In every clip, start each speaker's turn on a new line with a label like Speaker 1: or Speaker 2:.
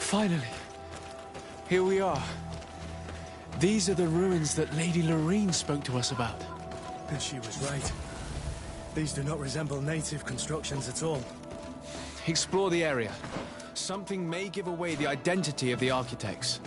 Speaker 1: Finally. Here we are. These are the ruins that Lady Lorene spoke to us about.
Speaker 2: And she was right. These do not resemble native constructions at all.
Speaker 1: Explore the area. Something may give away the identity of the architects.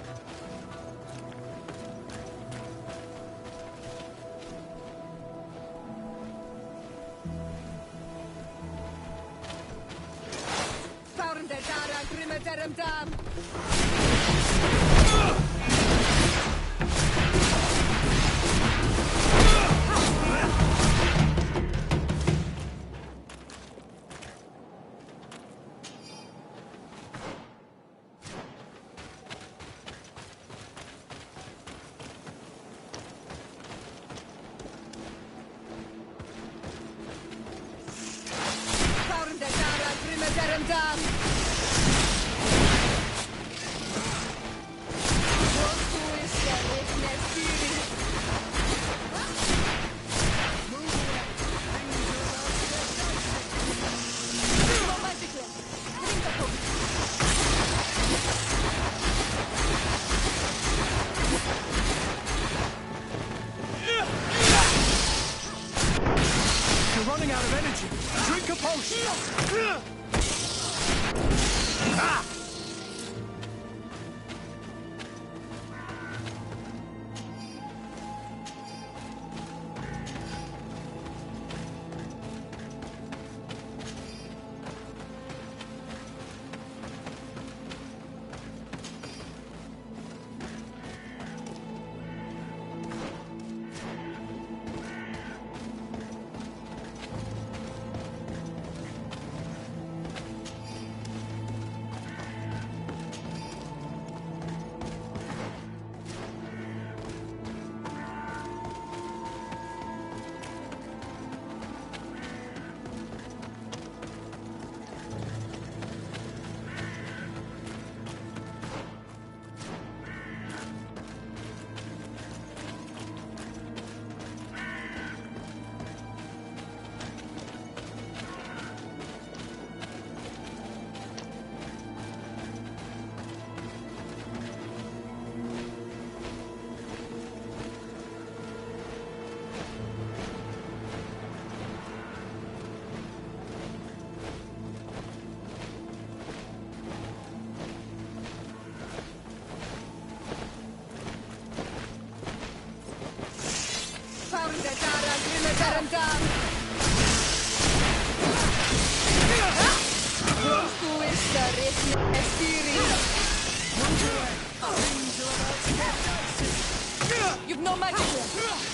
Speaker 3: You've no magic here.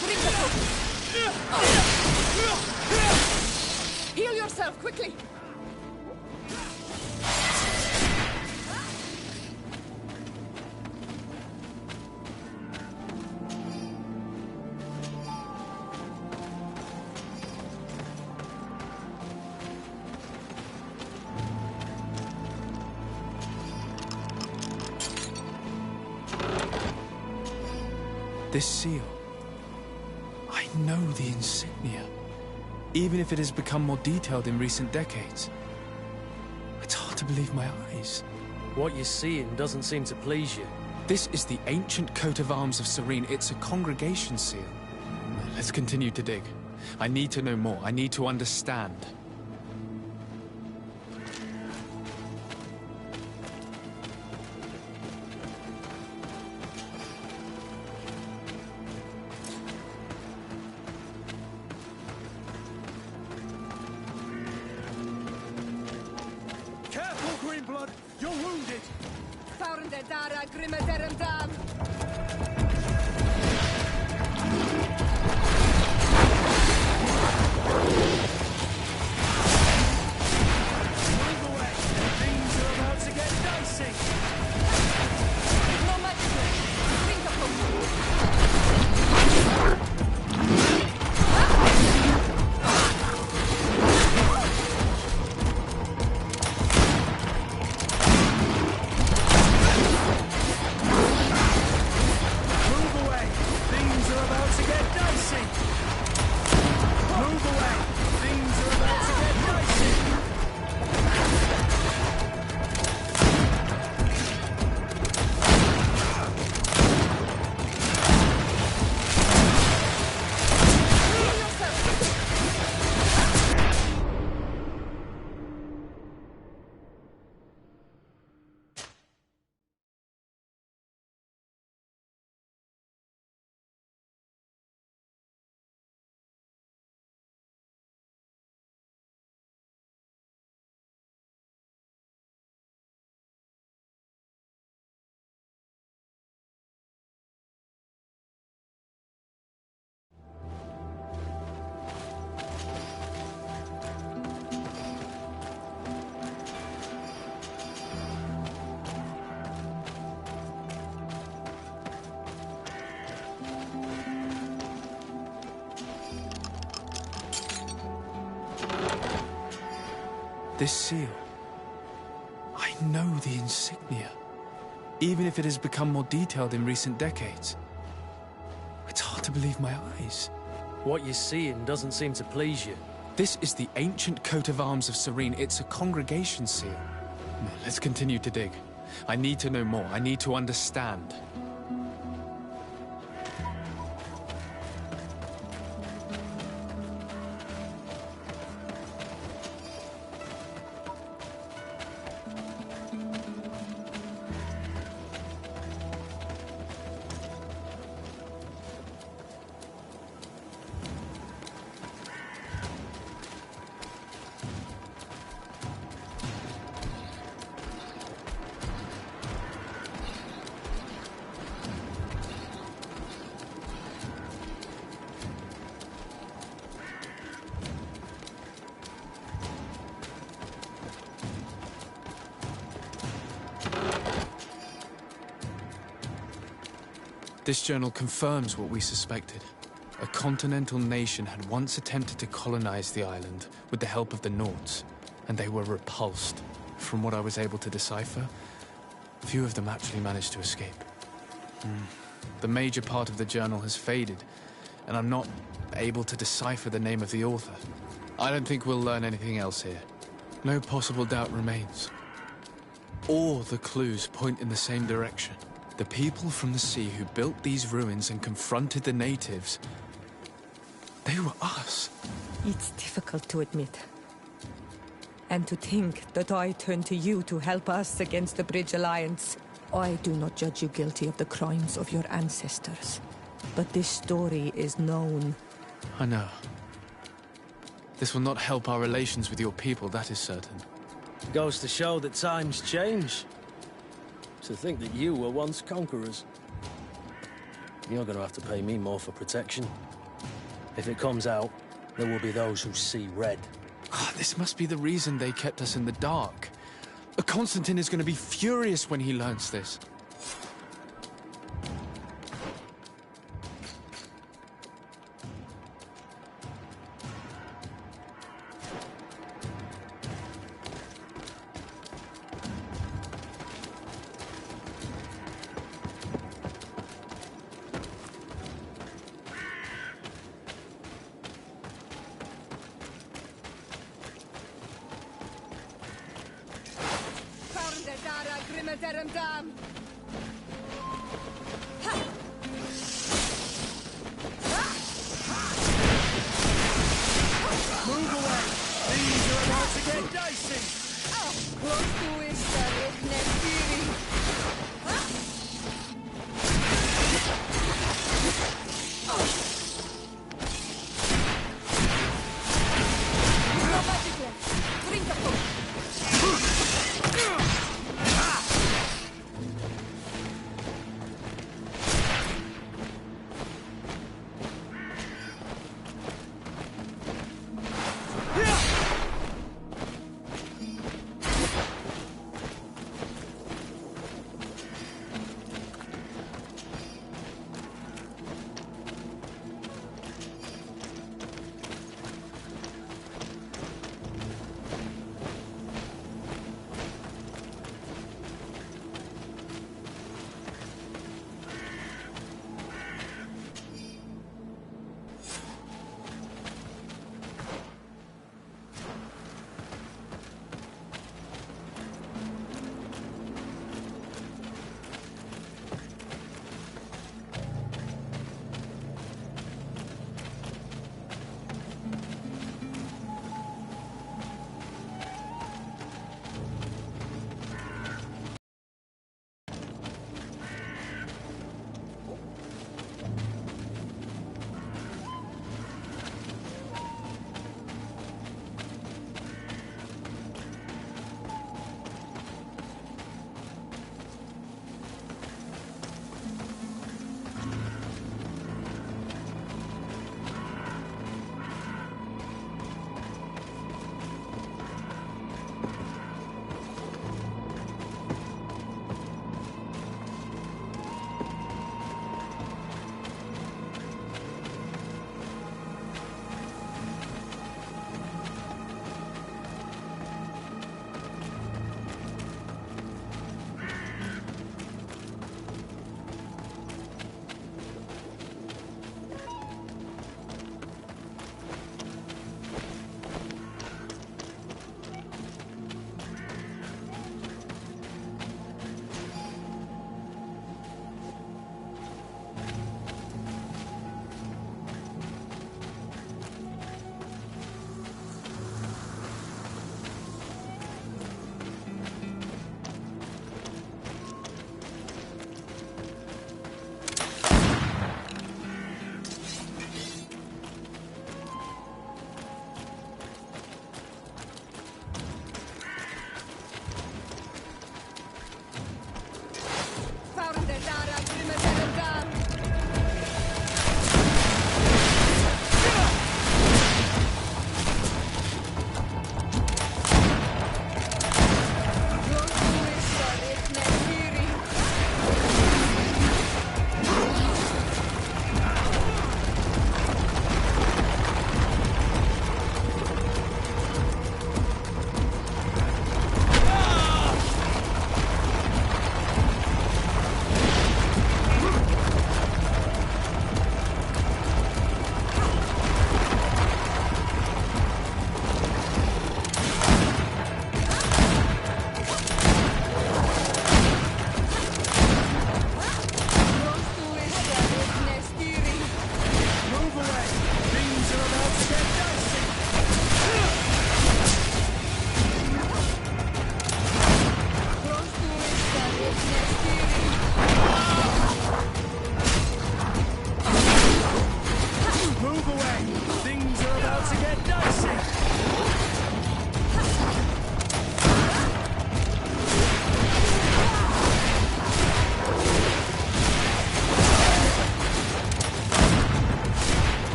Speaker 3: Bring the focus. Heal yourself, quickly.
Speaker 1: This seal. I know the insignia. Even if it has become more detailed in recent decades. It's hard to believe my eyes.
Speaker 4: What you're seeing doesn't seem to please you.
Speaker 1: This is the ancient coat of arms of Cyrene. It's a congregation seal. Let's continue to dig. I need to know more. I need to understand.
Speaker 2: Greenblood, you're wounded! Move away! Things are about to get dicey!
Speaker 3: No magic here. Bring the focus.
Speaker 1: This seal. I know the insignia, even if it has become more detailed in recent decades. It's hard to believe my eyes.
Speaker 4: What you're seeing doesn't seem to please you.
Speaker 1: This is the ancient coat of arms of Serene. It's a congregation seal. Let's continue to dig. I need to know more. I need to understand. This journal confirms what we suspected. A continental nation had once attempted to colonize the island with the help of the Nords, and they were repulsed. From what I was able to decipher, few of them actually managed to escape. The major part of the journal has faded, and I'm not able to decipher the name of the author. I don't think we'll learn anything else here. No possible doubt remains. All the clues point in the same direction. The people from the sea who built these ruins and confronted the natives, they were us.
Speaker 5: It's difficult to admit. And to think that I turned to you to help us against the Bridge Alliance. I do not judge you guilty of the crimes of your ancestors. But this story is known.
Speaker 1: I know. This will not help our relations with your people, that is certain.
Speaker 4: Goes to show that times change. To think that you were once conquerors. You're gonna have to pay me more for protection. If it comes out, there will be those who see red.
Speaker 1: This must be the reason they kept us in the dark. Constantine is going to be furious when he learns this.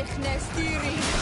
Speaker 3: Nestiri.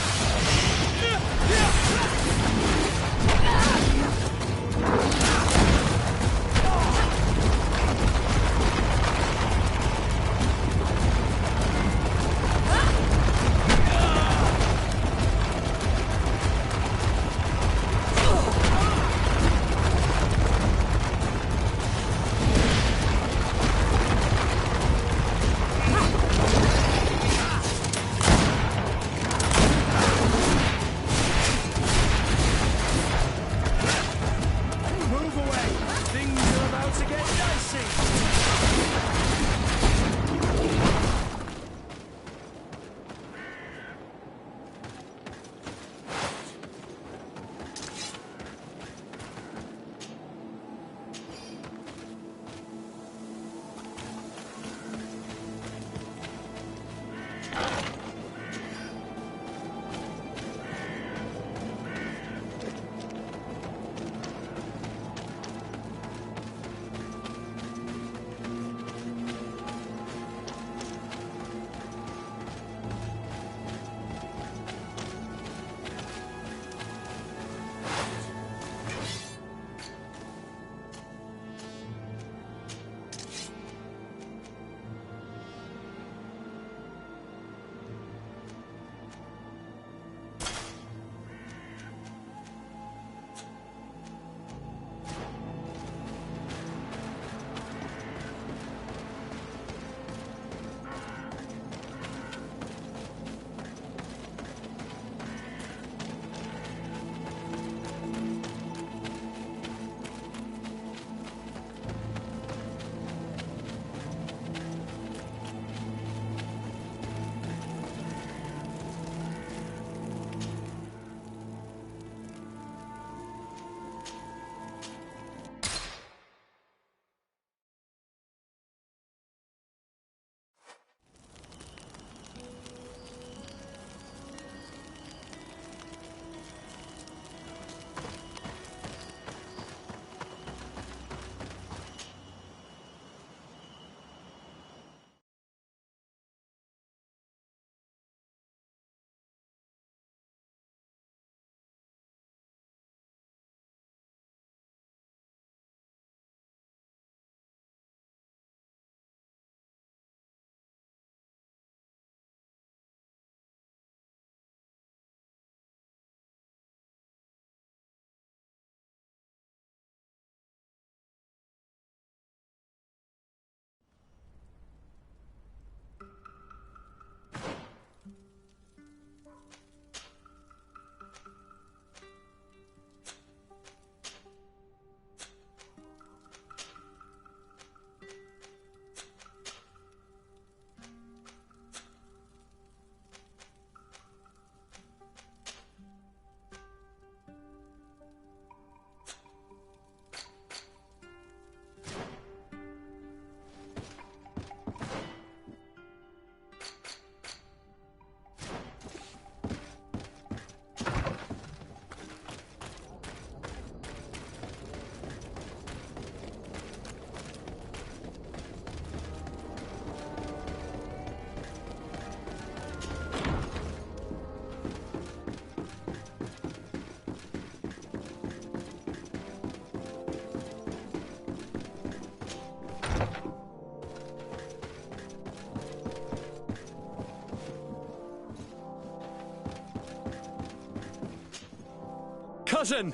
Speaker 6: Cousin!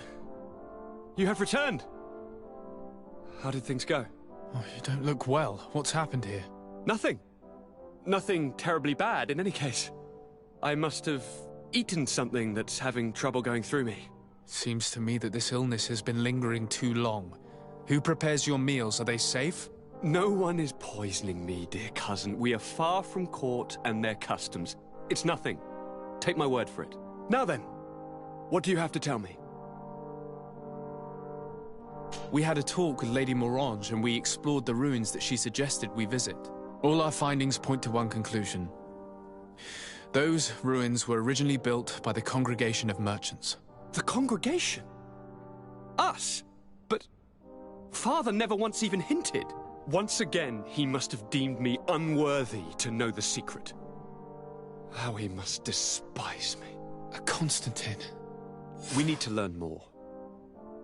Speaker 6: You have returned. How did things go?
Speaker 1: Oh, you don't look well. What's happened here?
Speaker 6: Nothing. Nothing terribly bad, in any case. I must have eaten something that's having trouble going through me.
Speaker 1: Seems to me that this illness has been lingering too long. Who prepares your meals? Are they safe?
Speaker 6: No one is poisoning me, dear cousin. We are far from court and their customs. It's nothing. Take my word for it. Now then, what do you have to tell me?
Speaker 1: We had a talk with Lady Morange and we explored the ruins that she suggested we visit. All our findings point to one conclusion. Those ruins were originally built by the Congregation of Merchants.
Speaker 6: The Congregation? Us? But Father never once even hinted. Once again, he must have deemed me unworthy to know the secret. How he must despise me.
Speaker 1: Constantine.
Speaker 6: We need to learn more.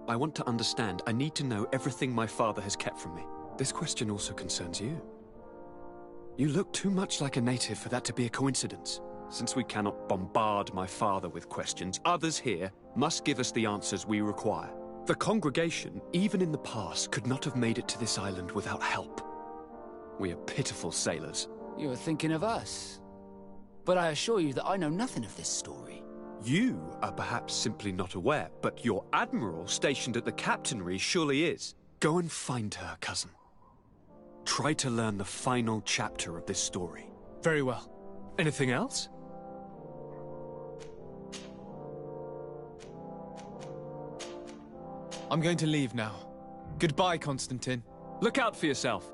Speaker 6: I want to understand. I need to know everything my father has kept from me. This question also concerns you. You look too much like a native for that to be a coincidence. Since we cannot bombard my father with questions, others here must give us the answers we require. The congregation, even in the past, could not have made it to this island without help. We are pitiful sailors.
Speaker 7: You are thinking of us. But I assure you that I know nothing of this story.
Speaker 6: You are perhaps simply not aware, but your admiral stationed at the captainry surely is. Go and find her, cousin. Try to learn the final chapter of this story.
Speaker 1: Very well.
Speaker 6: Anything else?
Speaker 1: I'm going to leave now. Goodbye, Constantine.
Speaker 6: Look out for yourself.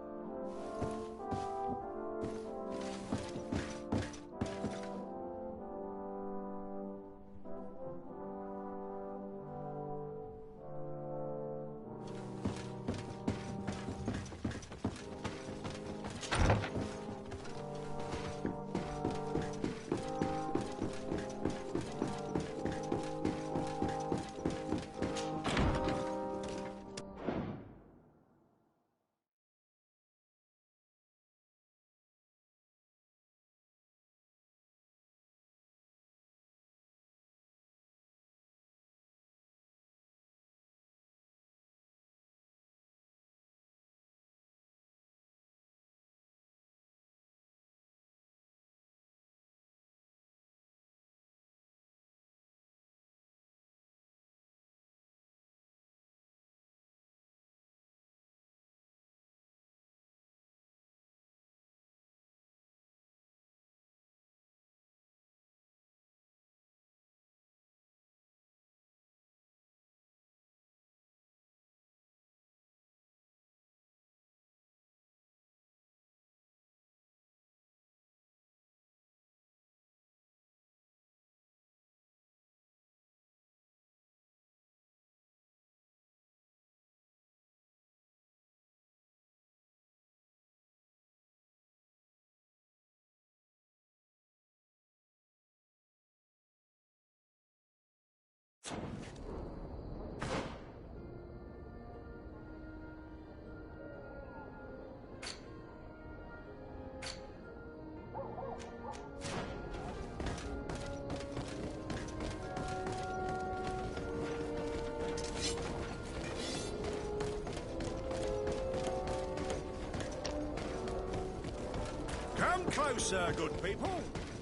Speaker 2: Come closer, good people.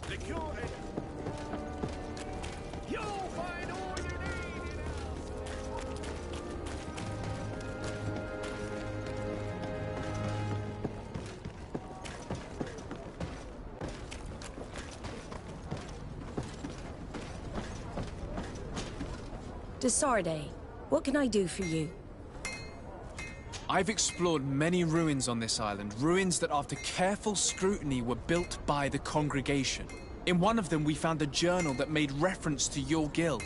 Speaker 2: The cure... You'll find all you need in
Speaker 8: Desarde, what can I do for you?
Speaker 1: I've explored many ruins on this island, ruins that after careful scrutiny were built by the congregation. In one of them we found a journal that made reference to your guild.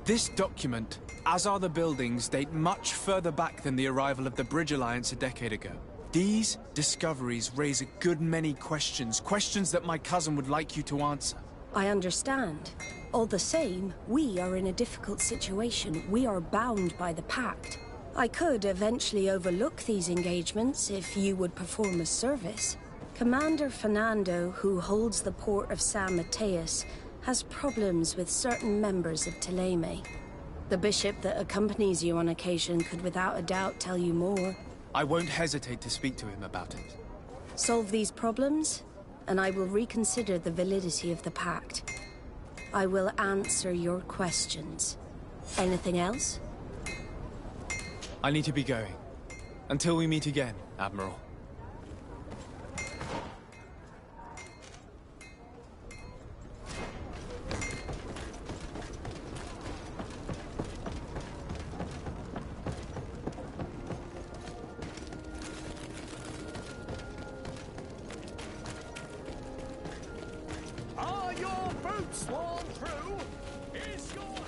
Speaker 1: This document, as are the buildings, date much further back than the arrival of the Bridge Alliance a decade ago. These discoveries raise a good many questions, questions that my cousin would like you to answer.
Speaker 8: I understand. All the same, we are in a difficult situation. We are bound by the Pact. I could eventually overlook these engagements if you would perform a service. Commander Fernando, who holds the port of San Mateus, has problems with certain members of Thélème. The bishop that accompanies you on occasion could without a doubt tell you more.
Speaker 1: I won't hesitate to speak to him about it.
Speaker 8: Solve these problems, and I will reconsider the validity of the Pact. I will answer your questions. Anything else?
Speaker 1: I need to be going. Until we meet again, Admiral.
Speaker 2: Are your boots worn through? Is your hat...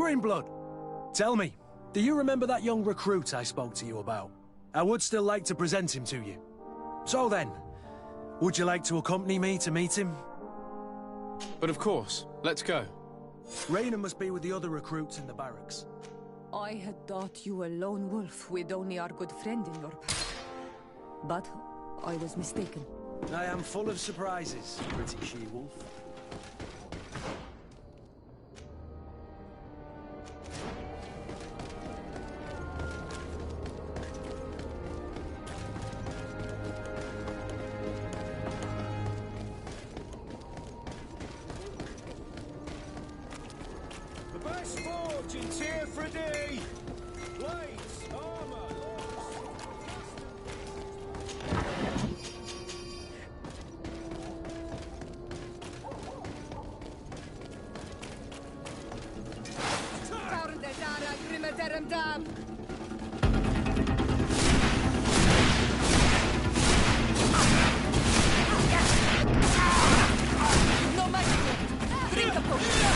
Speaker 2: Greenblood! Tell me, do you remember that young recruit I spoke to you about? I would still like to present him to you. So then, would you like to accompany me to meet him?
Speaker 1: But of course, let's go.
Speaker 2: Raynor must be with the other recruits in the barracks.
Speaker 5: I had thought you a lone wolf with only our good friend in your pack. But I was mistaken.
Speaker 2: I am full of surprises, pretty she-wolf.
Speaker 9: The best forge in Tear Fradee! Blades, armor,
Speaker 3: No match here. Drink a potion.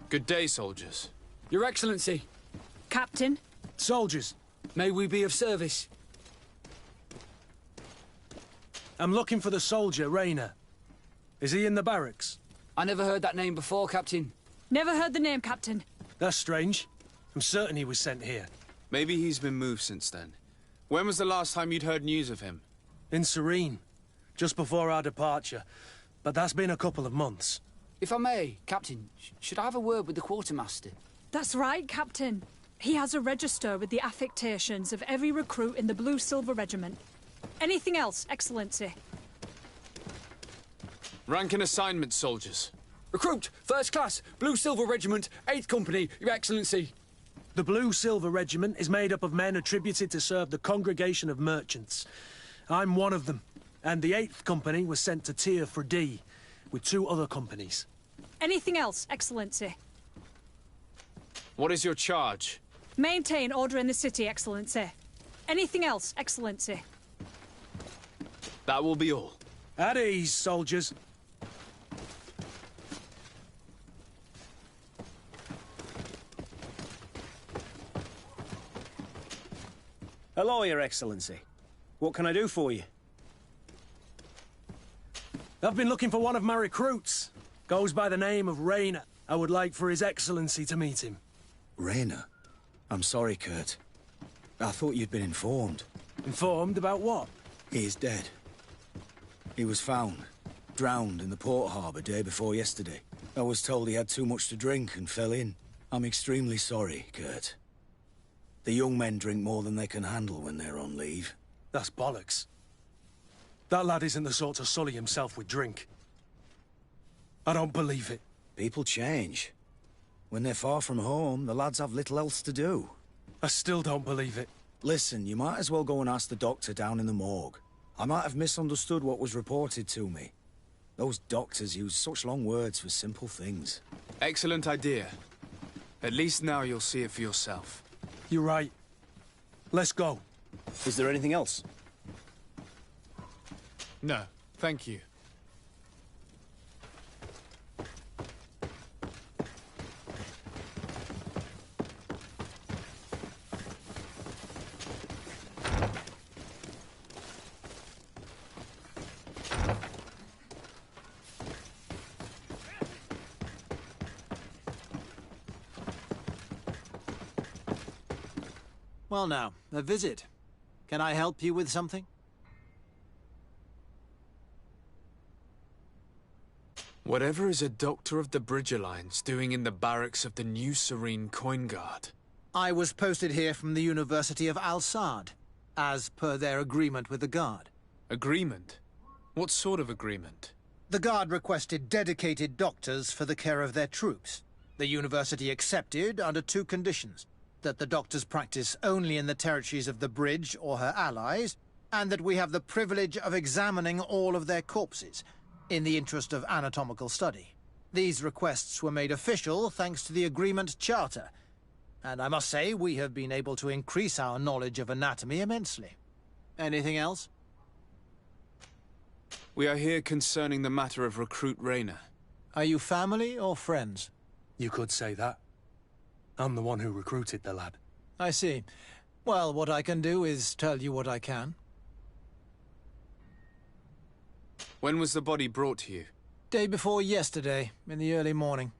Speaker 1: Good day, soldiers.
Speaker 7: Your Excellency,
Speaker 10: Captain,
Speaker 2: Soldiers,
Speaker 7: may we be of service?
Speaker 2: I'm looking for the soldier, Raynor. Is he in the barracks?
Speaker 7: I never heard that name before, Captain.
Speaker 10: never heard the name, Captain.
Speaker 2: That's strange. I'm certain he was sent here.
Speaker 1: Maybe he's been moved since then. When was the last time you'd heard news of him?
Speaker 2: In Serene, just before our departure. But that's been a couple of months.
Speaker 7: If I may, Captain, should I have a word with the quartermaster?
Speaker 10: That's right, Captain. He has a register with the affectations of every recruit in the Blue Silver Regiment. Anything else, Excellency?
Speaker 1: Rank and assignment, soldiers.
Speaker 7: Recruit, first class, Blue Silver Regiment, 8th Company, Your Excellency.
Speaker 2: The Blue Silver Regiment is made up of men attributed to serve the Congregation of Merchants. I'm one of them, and the 8th Company was sent to Tear Fradee with 2 other companies.
Speaker 10: Anything else, Excellency?
Speaker 1: What is your charge?
Speaker 10: Maintain order in the city, Excellency. Anything else, Excellency?
Speaker 1: That will be all.
Speaker 2: At ease, soldiers.
Speaker 11: Hello, Your Excellency. What can I do for you?
Speaker 2: I've been looking for one of my recruits. Goes by the name of Raynor. I would like for His Excellency to meet him.
Speaker 12: Raynor? I'm sorry, Kurt. I thought you'd been informed.
Speaker 2: Informed about what?
Speaker 12: He is dead. He was found, drowned in the port harbour day before yesterday. I was told he had too much to drink and fell in. I'm extremely sorry, Kurt. The young men drink more than they can handle when they're on leave.
Speaker 2: That's bollocks. That lad isn't the sort to sully himself with drink. I don't believe it.
Speaker 12: People change. When they're far from home, the lads have little else to do.
Speaker 2: I still don't believe it.
Speaker 12: Listen, you might as well go and ask the doctor down in the morgue. I might have misunderstood what was reported to me. Those doctors use such long words for simple things.
Speaker 1: Excellent idea. At least now you'll see it for yourself.
Speaker 2: You're right. Let's go.
Speaker 11: Is there anything else?
Speaker 1: No, thank you.
Speaker 13: Well now, a visit. Can I help you with something?
Speaker 1: Whatever is a doctor of the Bridge Alliance doing in the barracks of the New Serene Coin Guard?
Speaker 13: I was posted here from the University of Al-Sad, as per their agreement with the Guard.
Speaker 1: Agreement? What sort of agreement?
Speaker 13: The Guard requested dedicated doctors for the care of their troops. The University accepted under 2 conditions. That the doctors practice only in the territories of the Bridge or her allies, and that we have the privilege of examining all of their corpses, in the interest of anatomical study. These requests were made official thanks to the Agreement Charter, and I must say we have been able to increase our knowledge of anatomy immensely. Anything else?
Speaker 1: We are here concerning the matter of Recruit Rayner.
Speaker 13: Are you family or friends?
Speaker 2: You could say that. I'm the one who recruited the lad.
Speaker 13: I see. Well, what I can do is tell you what I can.
Speaker 1: When was the body brought to you?
Speaker 13: Day before yesterday, in the early morning.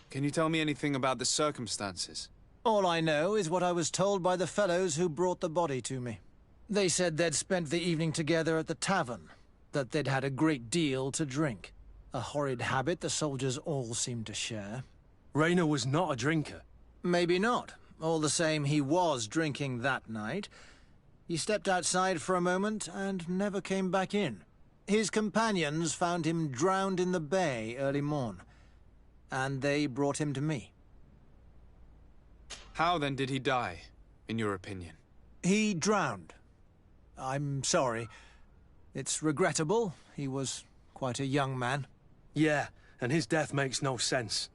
Speaker 1: Can you tell me anything about the circumstances?
Speaker 13: All I know is what I was told by the fellows who brought the body to me. They said they'd spent the evening together at the tavern, that they'd had a great deal to drink. A horrid habit the soldiers all seemed to share.
Speaker 2: Rayner was not a drinker.
Speaker 13: Maybe not. All the same, he was drinking that night. He stepped outside for a moment and never came back in. His companions found him drowned in the bay early morn, and they brought him to me.
Speaker 1: How then did he die, in your opinion?
Speaker 13: He drowned. I'm sorry. It's regrettable. He was quite a young man.
Speaker 2: Yeah, and his death makes no sense.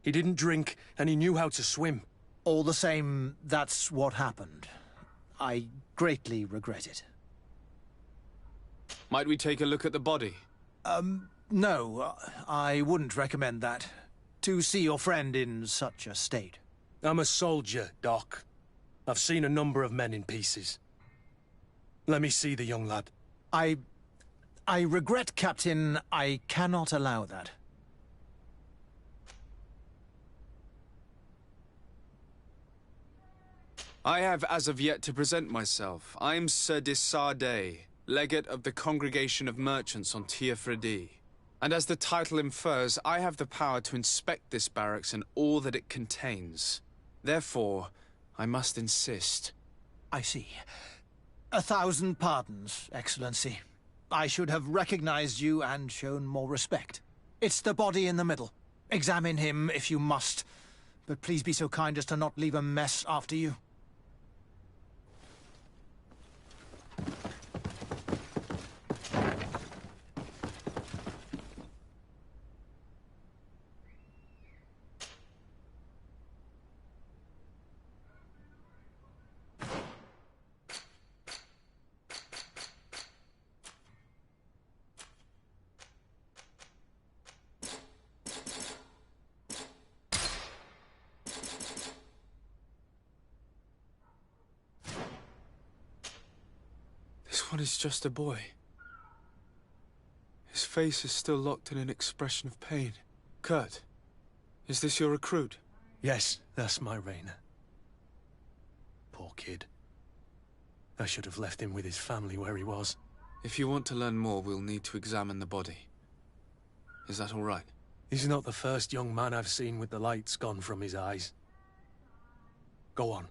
Speaker 2: He didn't drink, and he knew how to swim.
Speaker 13: All the same, that's what happened. I greatly regret it.
Speaker 1: Might we take a look at the body?
Speaker 13: No, I wouldn't recommend that. To see your friend in such a state.
Speaker 2: I'm a soldier, Doc. I've seen a number of men in pieces. Let me see the young lad.
Speaker 13: I regret, Captain. I cannot allow that.
Speaker 1: I have as of yet to present myself. I'm Sir Desardet, Legate of the Congregation of Merchants on Tir Freddy. And as the title infers, I have the power to inspect this barracks and all that it contains. Therefore, I must insist.
Speaker 13: I see. 1,000 pardons, Excellency. I should have recognized you and shown more respect. It's the body in the middle. Examine him if you must, but please be so kind as to not leave a mess after you.
Speaker 1: This one is just a boy. His face is still locked in an expression of pain. Kurt, is this your recruit?
Speaker 2: Yes, that's my Rayner. Poor kid. I should have left him with his family where he was.
Speaker 1: If you want to learn more, we'll need to examine the body. Is that all right?
Speaker 2: He's not the first young man I've seen with the lights gone from his eyes. Go on.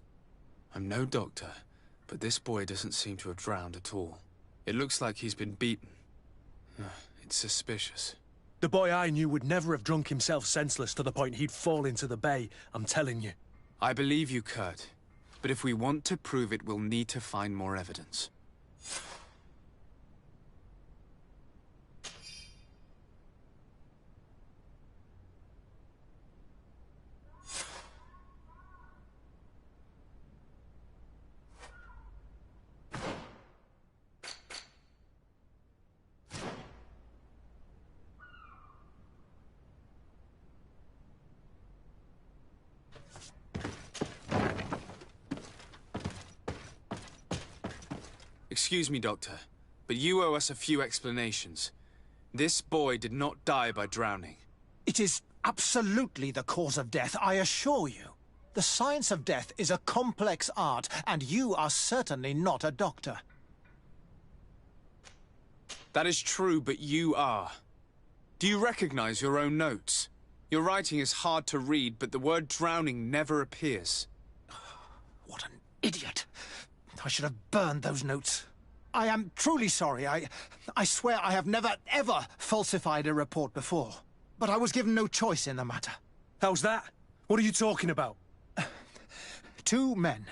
Speaker 1: I'm no doctor, but this boy doesn't seem to have drowned at all. It looks like he's been beaten. It's suspicious.
Speaker 2: The boy I knew would never have drunk himself senseless to the point he'd fall into the bay, I'm telling you.
Speaker 1: I believe you, Kurt. But if we want to prove it, we'll need to find more evidence. Excuse me, Doctor, but you owe us a few explanations. This boy did not die by drowning.
Speaker 13: It is absolutely the cause of death, I assure you. The science of death is a complex art, and you are certainly not a doctor.
Speaker 1: That is true, but you are. Do you recognize your own notes? Your writing is hard to read, but the word drowning never appears.
Speaker 13: What an idiot. I should have burned those notes. I am truly sorry. I swear I have never, ever falsified a report before. But I was given no choice in the matter.
Speaker 2: How's that? What are you talking about?
Speaker 13: 2 men,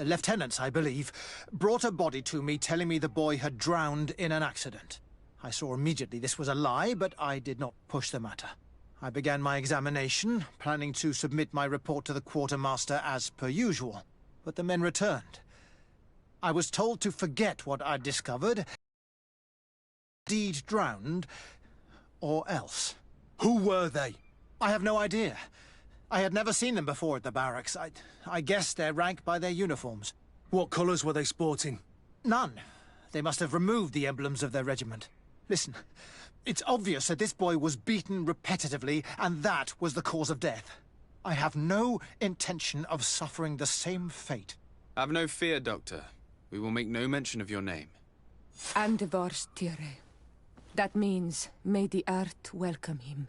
Speaker 13: lieutenants, I believe, brought a body to me telling me the boy had drowned in an accident. I saw immediately this was a lie, but I did not push the matter. I began my examination, planning to submit my report to the quartermaster as per usual, but the men returned. I was told to forget what I'd discovered, indeed drowned, or else.
Speaker 2: Who were they?
Speaker 13: I have no idea. I had never seen them before at the barracks. I guessed their rank by their uniforms.
Speaker 2: What colours were they sporting?
Speaker 13: None. They must have removed the emblems of their regiment. Listen, it's obvious that this boy was beaten repetitively, and that was the cause of death. I have no intention of suffering the same fate.
Speaker 1: Have no fear, Doctor. We will make no mention of your name.
Speaker 5: Andevars Tire. That means, may the earth welcome him.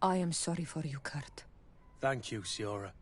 Speaker 5: I am sorry for you, Kurt.
Speaker 2: Thank you, Siora.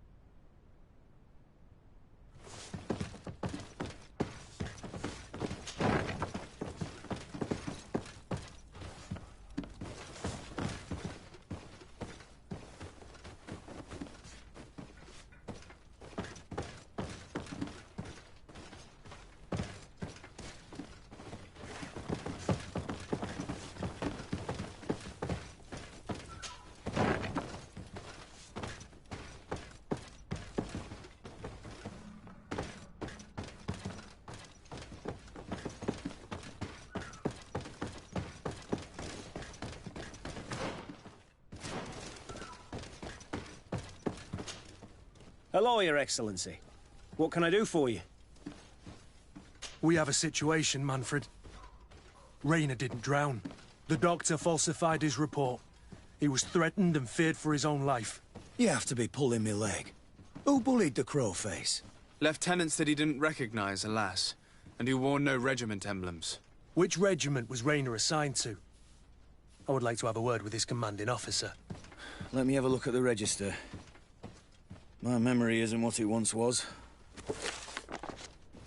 Speaker 11: Hello, Your Excellency. What can I do for you?
Speaker 2: We have a situation, Manfred. Rayner didn't drown. The doctor falsified his report. He was threatened and feared for his own life.
Speaker 12: You have to be pulling me leg. Who bullied the crowface?
Speaker 1: Lieutenants that he didn't recognize, alas, and who wore no regiment emblems.
Speaker 2: Which regiment was Rayner assigned to? I would like to have a word with his commanding officer.
Speaker 12: Let me have a look at the register. My memory isn't what it once was.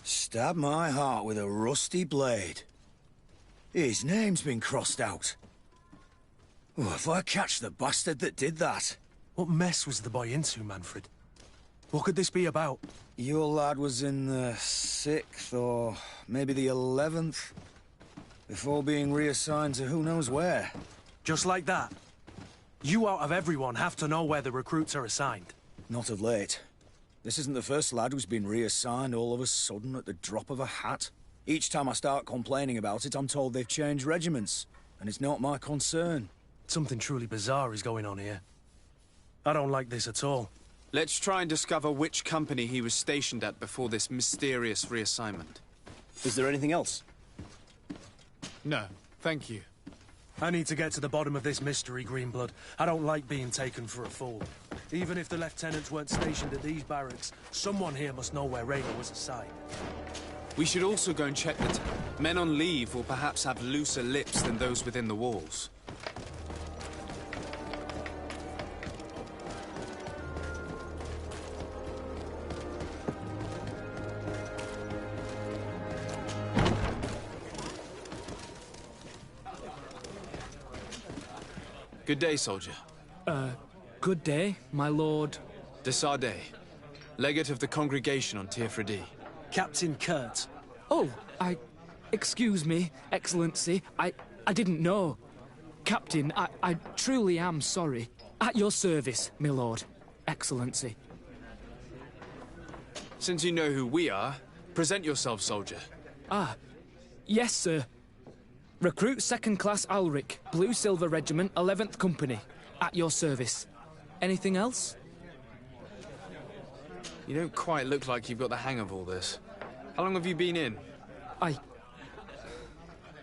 Speaker 12: Stab my heart with a rusty blade. His name's been crossed out. Oh, if I catch the bastard that did that.
Speaker 2: What mess was the boy into, Manfred? What could this be about?
Speaker 12: Your lad was in the 6th or maybe the 11th, before being reassigned to who knows where.
Speaker 2: Just like that? You out of everyone have to know where the recruits are assigned.
Speaker 12: Not of late. This isn't the first lad who's been reassigned all of a sudden at the drop of a hat. Each time I start complaining about it, I'm told they've changed regiments, and it's not my concern.
Speaker 2: Something truly bizarre is going on here. I don't like this at all.
Speaker 1: Let's try and discover which company he was stationed at before this mysterious reassignment.
Speaker 11: Is there anything else?
Speaker 1: No, thank you.
Speaker 2: I need to get to the bottom of this mystery, Greenblood. I don't like being taken for a fool. Even if the lieutenants weren't stationed at these barracks, someone here must know where Rayner was assigned.
Speaker 1: We should also go and check that men on leave will perhaps have looser lips than those within the walls. Good day, soldier.
Speaker 14: Good day, my lord.
Speaker 1: De Sardet, legate of the congregation on Teofredi.
Speaker 2: Captain Kurt.
Speaker 14: Oh, excuse me, Excellency. I didn't know. Captain, I truly am sorry. At your service, my lord. Excellency.
Speaker 1: Since you know who we are, present yourself, soldier.
Speaker 14: Ah, yes, sir. Recruit 2nd Class Ulrich, Blue Silver Regiment, 11th Company. At your service. Anything else?
Speaker 1: You don't quite look like you've got the hang of all this. How long have you been in?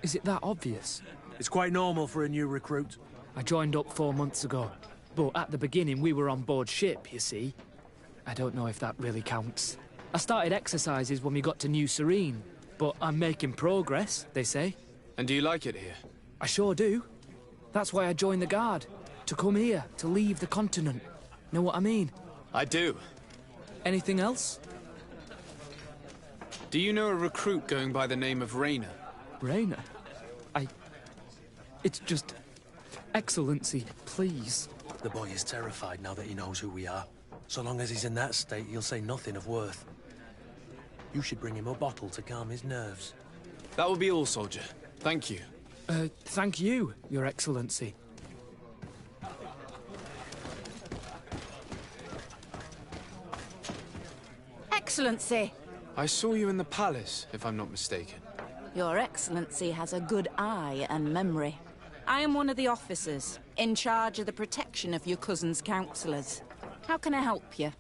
Speaker 14: Is it that obvious?
Speaker 2: It's quite normal for a new recruit.
Speaker 14: I joined up 4 months ago. But at the beginning, we were on board ship, you see. I don't know if that really counts. I started exercises when we got to New Serene. But I'm making progress, they say.
Speaker 1: And do you like it here?
Speaker 14: I sure do. That's why I joined the Guard. To come here, to leave the continent. Know what I mean?
Speaker 1: I do.
Speaker 14: Anything else?
Speaker 1: Do you know a recruit going by the name of Rayner?
Speaker 14: Rayner? It's just... Excellency, please.
Speaker 2: The boy is terrified now that he knows who we are. So long as he's in that state, he'll say nothing of worth. You should bring him a bottle to calm his nerves.
Speaker 1: That will be all, soldier. Thank you.
Speaker 14: Thank you, Your Excellency.
Speaker 15: Excellency!
Speaker 1: I saw you in the palace, if I'm not mistaken.
Speaker 15: Your Excellency has a good eye and memory. I am one of the officers, in charge of the protection of your cousin's councillors. How can I help you?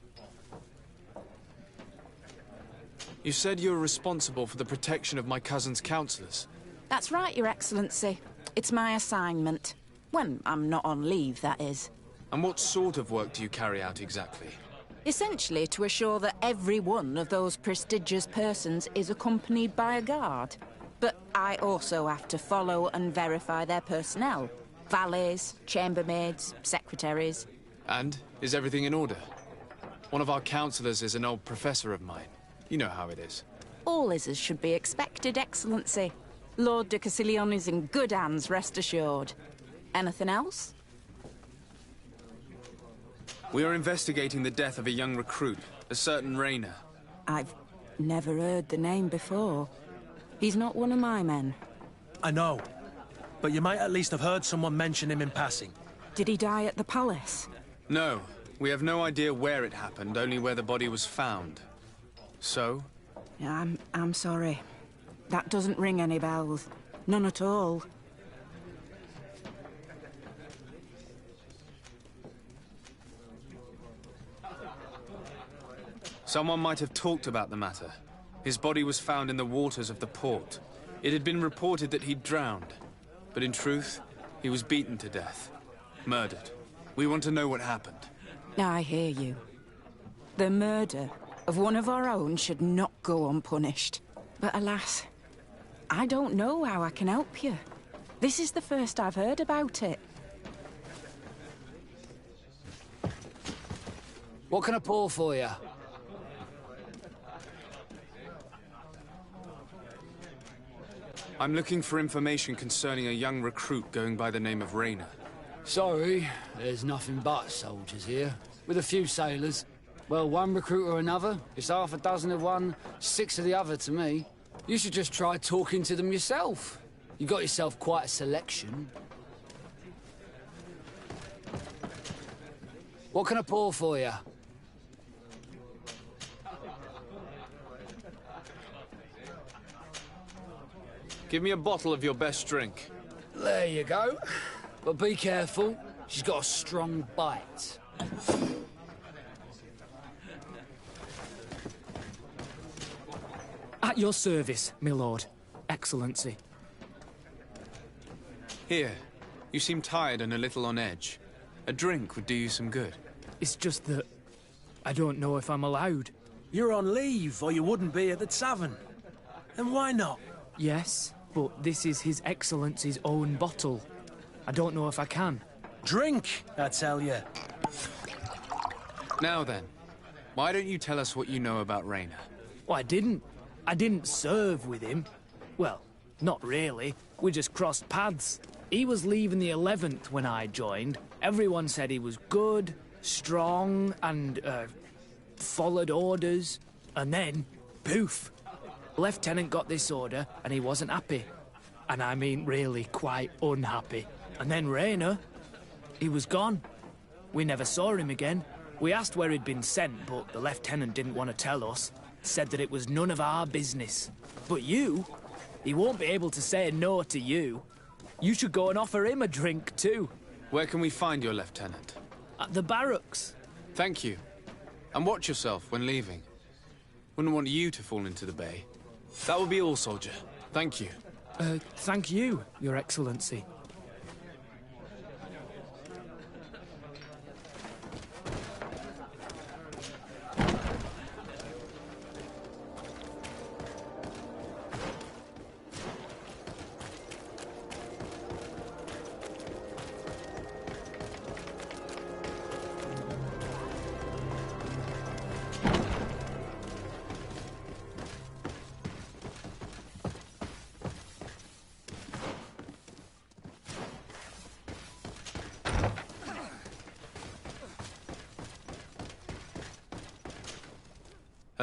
Speaker 1: You said you were responsible for the protection of my cousin's councillors.
Speaker 15: That's right, Your Excellency. It's my assignment. When I'm not on leave, that is.
Speaker 1: And what sort of work do you carry out exactly?
Speaker 15: Essentially to assure that every one of those prestigious persons is accompanied by a guard. But I also have to follow and verify their personnel. Valets, chambermaids, secretaries.
Speaker 1: And is everything in order? One of our councillors is an old professor of mine. You know how it is.
Speaker 15: All is as should be expected, Excellency. Lord de Cassilion is in good hands, rest assured. Anything else?
Speaker 1: We are investigating the death of a young recruit, a certain Rayner.
Speaker 15: I've never heard the name before. He's not one of my men.
Speaker 2: I know. But you might at least have heard someone mention him in passing.
Speaker 15: Did he die at the palace?
Speaker 1: No. We have no idea where it happened, only where the body was found. So?
Speaker 15: I'm sorry. That doesn't ring any bells. None at all.
Speaker 1: Someone might have talked about the matter. His body was found in the waters of the port. It had been reported that he'd drowned. But in truth, he was beaten to death. Murdered. We want to know what happened.
Speaker 15: I hear you. The murder of one of our own should not go unpunished. But alas, I don't know how I can help you. This is the first I've heard about it.
Speaker 7: What can I pour for you?
Speaker 1: I'm looking for information concerning a young recruit going by the name of Rayner.
Speaker 7: Sorry, there's nothing but soldiers here, with a few sailors. Well, one recruit or another, it's half a dozen of one, 6 of the other to me. You should just try talking to them yourself. You got yourself quite a selection. What can I pour for you?
Speaker 1: Give me a bottle of your best drink.
Speaker 7: There you go. But be careful, she's got a strong bite.
Speaker 14: At your service, my lord. Excellency.
Speaker 1: Here. You seem tired and a little on edge. A drink would do you some good.
Speaker 14: It's just that I don't know if I'm allowed.
Speaker 2: You're on leave, or you wouldn't be at the tavern. And why not?
Speaker 14: Yes, but this is His Excellency's own bottle. I don't know if I can.
Speaker 2: Drink, I tell you.
Speaker 1: Now then, why don't you tell us what you know about Rayner?
Speaker 14: Well, I didn't serve with him. Well, not really. We just crossed paths. He was leaving the 11th when I joined. Everyone said he was good, strong, and, followed orders. And then, poof. Lieutenant got this order, and he wasn't happy. And I mean really quite unhappy. And then Rayner, he was gone. We never saw him again. We asked where he'd been sent, but the lieutenant didn't want to tell us. Said that it was none of our business. But you, he won't be able to say no to you. You should go and offer him a drink too.
Speaker 1: Where can we find your lieutenant?
Speaker 14: At the barracks.
Speaker 1: Thank you. And watch yourself when leaving. Wouldn't want you to fall into the bay. That will be all, soldier. Thank you.
Speaker 14: Thank you, Your Excellency.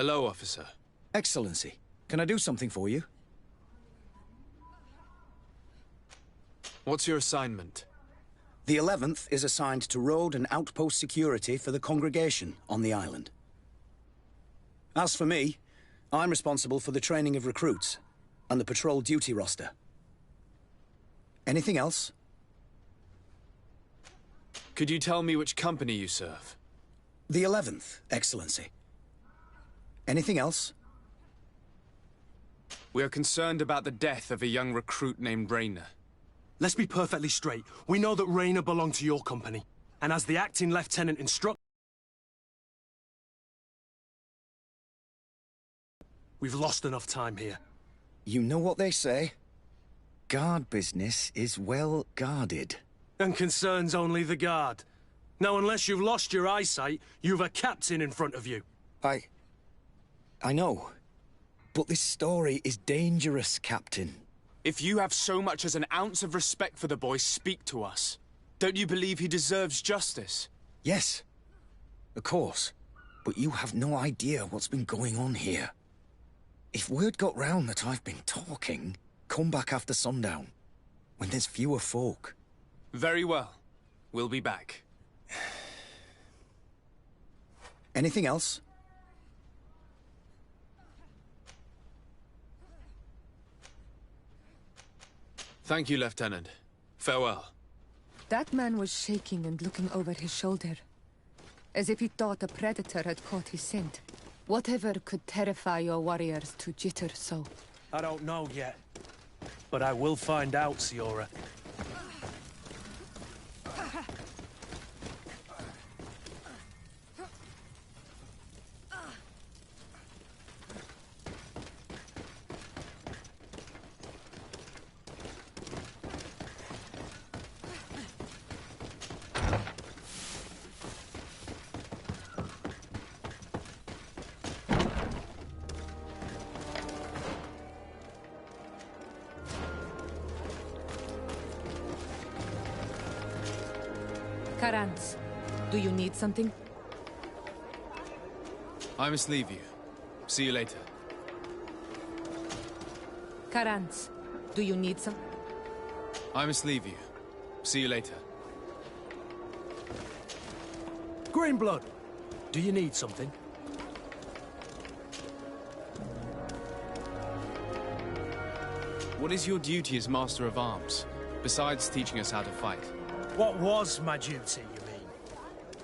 Speaker 1: Hello, officer.
Speaker 12: Excellency, can I do something for you?
Speaker 1: What's your assignment?
Speaker 12: The 11th is assigned to road and outpost security for the congregation on the island. As for me, I'm responsible for the training of recruits and the patrol duty roster. Anything else?
Speaker 1: Could you tell me which company you serve?
Speaker 12: The 11th, Excellency. Anything else?
Speaker 1: We are concerned about the death of a young recruit named Rayner.
Speaker 2: Let's be perfectly straight. We know that Rayner belonged to your company. And as the acting lieutenant instructed, we've lost enough time here.
Speaker 12: You know what they say? Guard business is well guarded.
Speaker 2: And concerns only the guard. Now, unless you've lost your eyesight, you've a captain in front of you.
Speaker 12: I know. But this story is dangerous, Captain.
Speaker 1: If you have so much as an ounce of respect for the boy, speak to us. Don't you believe he deserves justice?
Speaker 12: Yes, of course. But you have no idea what's been going on here. If word got round that I've been talking, come back after sundown, when there's fewer folk.
Speaker 1: Very well. We'll be back.
Speaker 12: Anything else?
Speaker 1: Thank you, Lieutenant. Farewell.
Speaker 5: That man was shaking and looking over his shoulder, as if he thought a predator had caught his scent. Whatever could terrify your warriors to jitter so?
Speaker 2: I don't know yet, but I will find out, Siora.
Speaker 5: Karans, do you need something?
Speaker 1: I must leave you. See you later.
Speaker 5: Karans, do you need some?
Speaker 1: I must leave you. See you later.
Speaker 2: Greenblood, do you need something?
Speaker 1: What is your duty as Master of Arms, besides teaching us how to fight?
Speaker 2: What was my duty, you mean?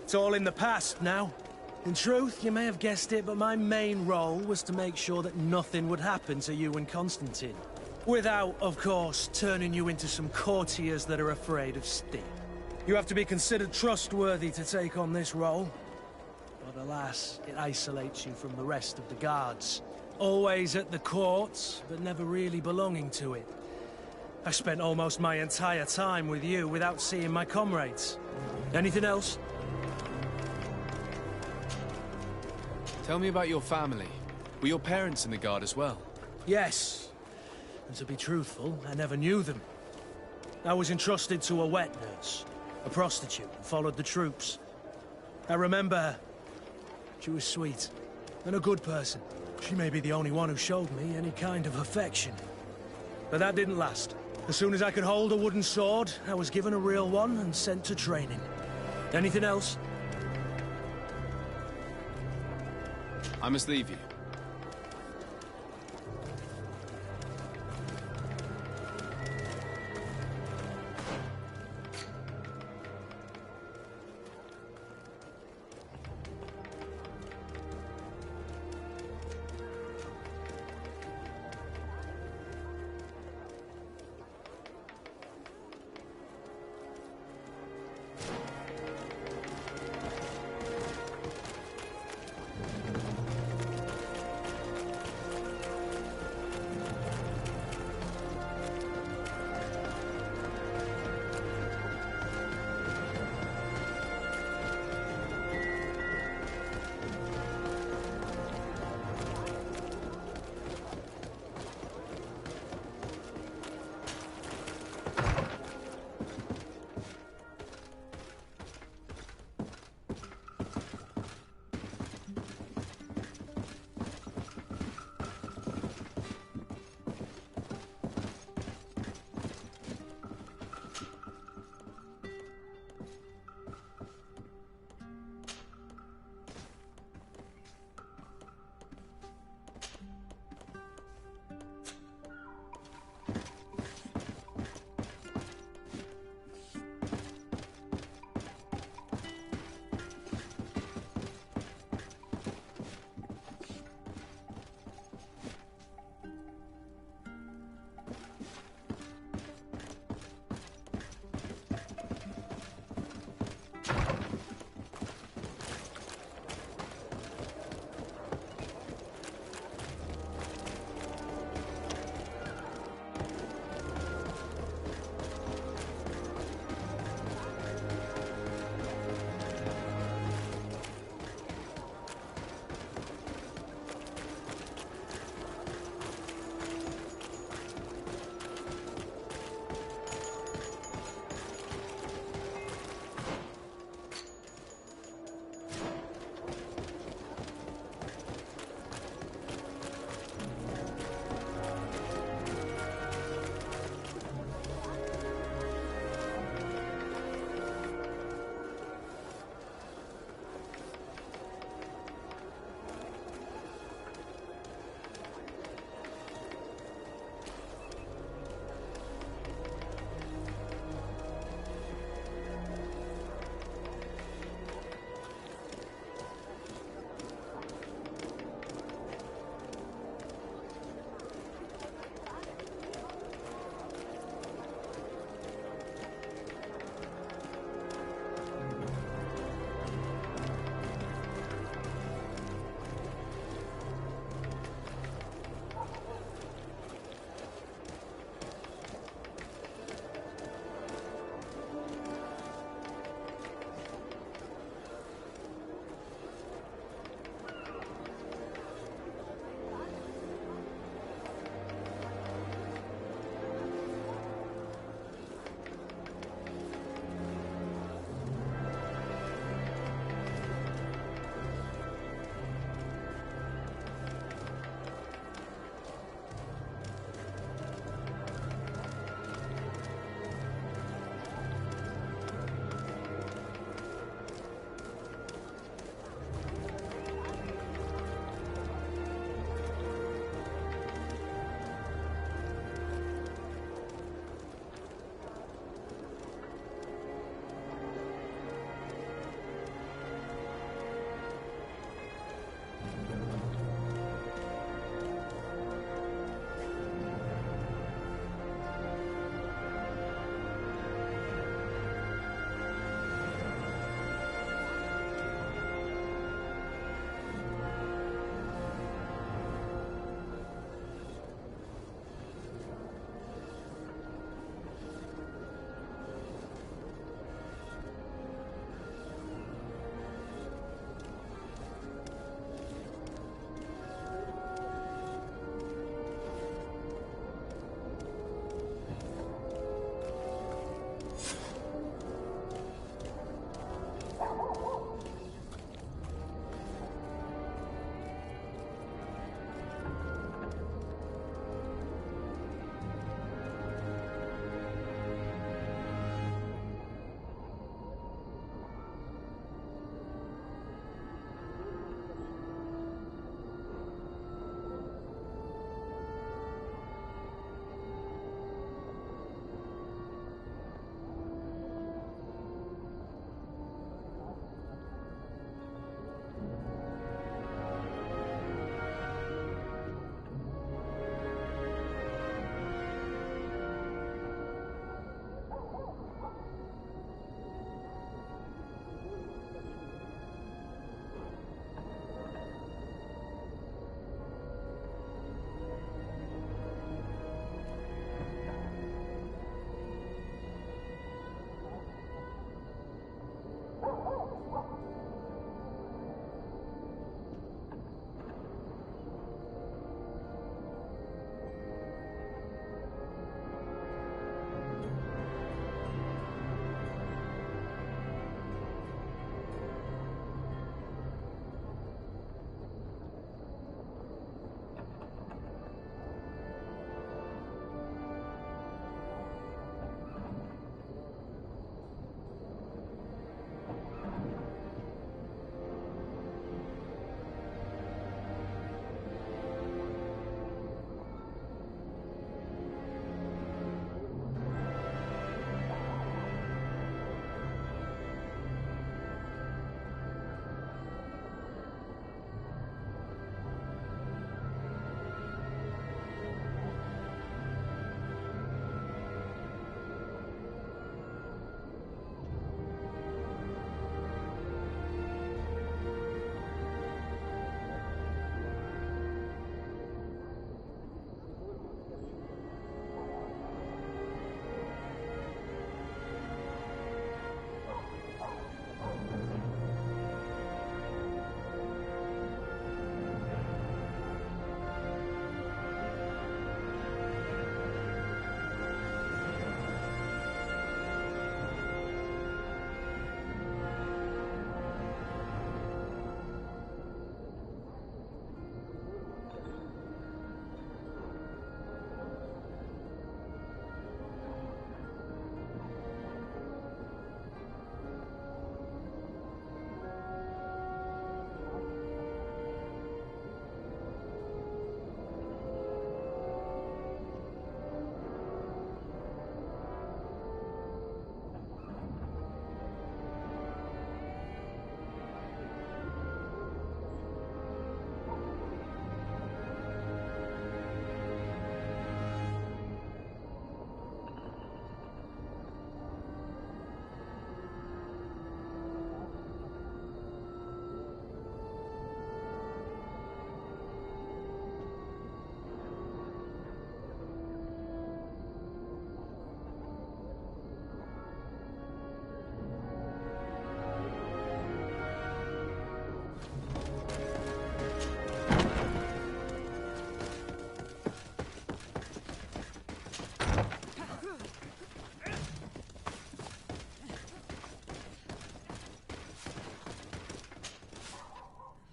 Speaker 2: It's all in the past now. In truth, you may have guessed it, but my main role was to make sure that nothing would happen to you and Constantine. Without, of course, turning you into some courtiers that are afraid of steam. You have to be considered trustworthy to take on this role. But alas, it isolates you from the rest of the guards. Always at the court, but never really belonging to it. I spent almost my entire time with you without seeing my comrades. Anything else?
Speaker 1: Tell me about your family. Were your parents in the Guard as well?
Speaker 2: Yes. And to be truthful, I never knew them. I was entrusted to a wet nurse, a prostitute, and followed the troops. I remember her. She was sweet, and a good person. She may be the only one who showed me any kind of affection. But that didn't last. As soon as I could hold a wooden sword, I was given a real one and sent to training. Anything else?
Speaker 1: I must leave you.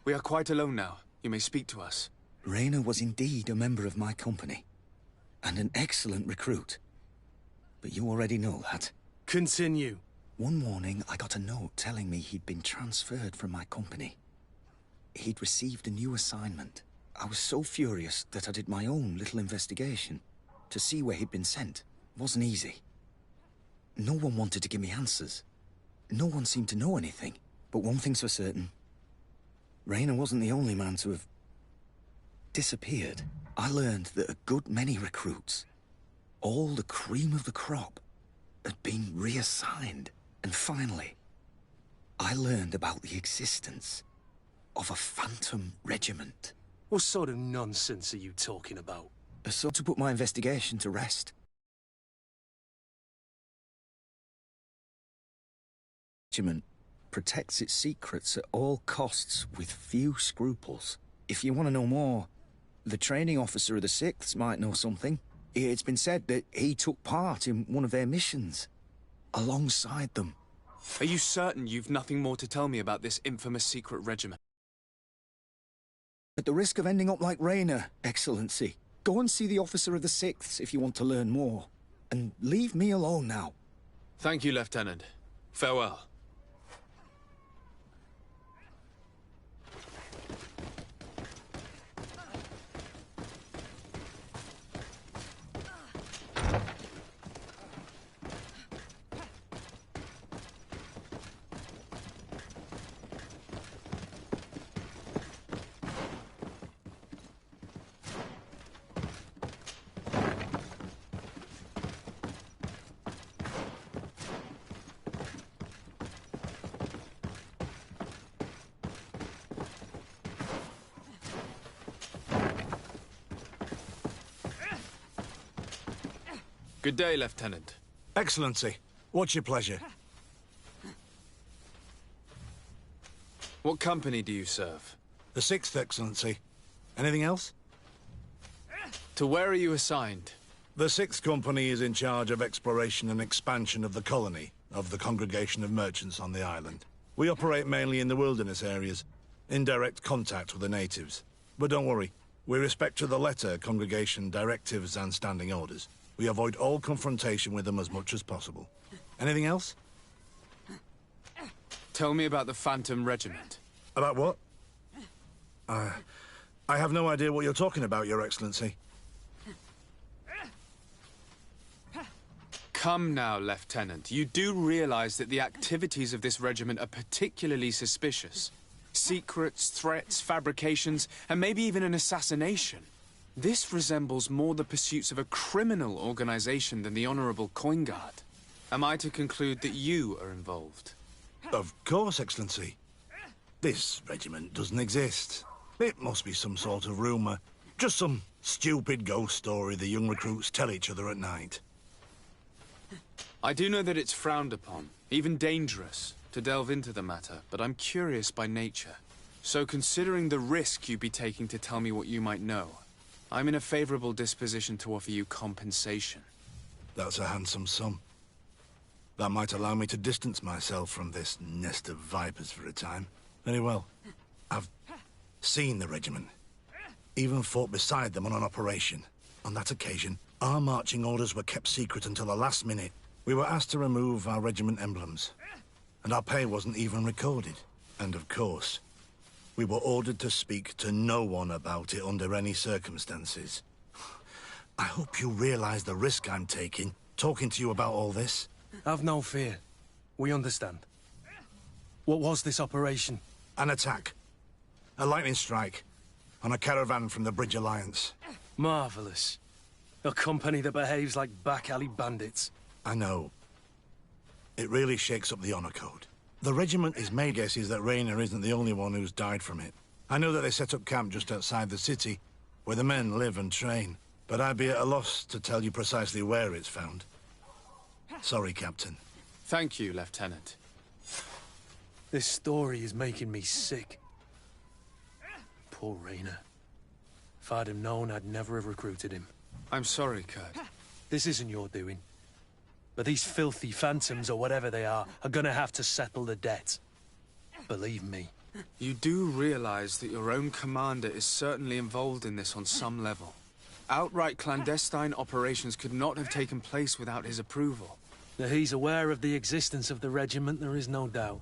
Speaker 6: We are quite alone now. You may speak to us.
Speaker 12: Raynor was indeed a member of my company, and an excellent recruit. But you already know that.
Speaker 2: Continue.
Speaker 12: One morning, I got a note telling me he'd been transferred from my company. He'd received a new assignment. I was so furious that I did my own little investigation to see where he'd been sent. It wasn't easy. No one wanted to give me answers. No one seemed to know anything. But one thing's for certain. Raynor wasn't the only man to have disappeared. I learned that a good many recruits, all the cream of the crop, had been reassigned. And finally, I learned about the existence of a phantom regiment.
Speaker 2: What sort of nonsense are you talking about?
Speaker 12: A sort to put my investigation to rest. Regiment protects its secrets at all costs with few scruples. If you want to know more, the training officer of the 6th might know something. It's been said that he took part in one of their missions, alongside them.
Speaker 6: Are you certain you've nothing more to tell me about this infamous secret regiment?
Speaker 12: At the risk of ending up like Raynor, Excellency, go and see the officer of the 6th if you want to learn more. And leave me alone now.
Speaker 6: Thank you, Lieutenant. Farewell. Good day, Lieutenant.
Speaker 16: Excellency, what's your pleasure?
Speaker 6: What company do you serve?
Speaker 16: The 6th, Excellency. Anything else?
Speaker 6: To where are you assigned?
Speaker 16: The 6th Company is in charge of exploration and expansion of the colony of the Congregation of Merchants on the island. We operate mainly in the wilderness areas, in direct contact with the natives. But don't worry, we respect to the letter Congregation directives and standing orders. We avoid all confrontation with them as much as possible. Anything else?
Speaker 6: Tell me about the Phantom Regiment.
Speaker 16: About what? I have no idea what you're talking about, Your Excellency.
Speaker 6: Come now, Lieutenant. You do realize that the activities of this regiment are particularly suspicious. Secrets, threats, fabrications, and maybe even an assassination. This resembles more the pursuits of a criminal organization than the Honorable Coin Guard. Am I to conclude that you are involved?
Speaker 16: Of course, Excellency. This regiment doesn't exist. It must be some sort of rumor. Just some stupid ghost story the young recruits tell each other at night.
Speaker 6: I do know that it's frowned upon, even dangerous, to delve into the matter, but I'm curious by nature. So considering the risk you'd be taking to tell me what you might know, I'm in a favorable disposition to offer you compensation.
Speaker 16: That's a handsome sum. That might allow me to distance myself from this nest of vipers for a time. Very well. I've seen the regiment. Even fought beside them on an operation. On that occasion, our marching orders were kept secret until the last minute. We were asked to remove our regiment emblems. And our pay wasn't even recorded. And of course, we were ordered to speak to no one about it under any circumstances. I hope you realize the risk I'm taking, talking to you about all this.
Speaker 2: Have no fear. We understand. What was this operation?
Speaker 16: An attack. A lightning strike. On a caravan from the Bridge Alliance.
Speaker 2: Marvelous. A company that behaves like back-alley bandits.
Speaker 16: I know. It really shakes up the honor code. The regiment is made guesses that Raynor isn't the only one who's died from it. I know that they set up camp just outside the city, where the men live and train, but I'd be at a loss to tell you precisely where it's found. Sorry, Captain.
Speaker 6: Thank you, Lieutenant.
Speaker 2: This story is making me sick. Poor Raynor. If I'd have known, I'd never have recruited him.
Speaker 6: I'm sorry, Kurt.
Speaker 2: This isn't your doing. But these filthy phantoms, or whatever they are gonna have to settle the debt. Believe me.
Speaker 1: You do realize that your own commander is certainly involved in this on some level. Outright clandestine operations could not have taken place without his approval.
Speaker 2: That he's aware of the existence of the regiment, there is no doubt.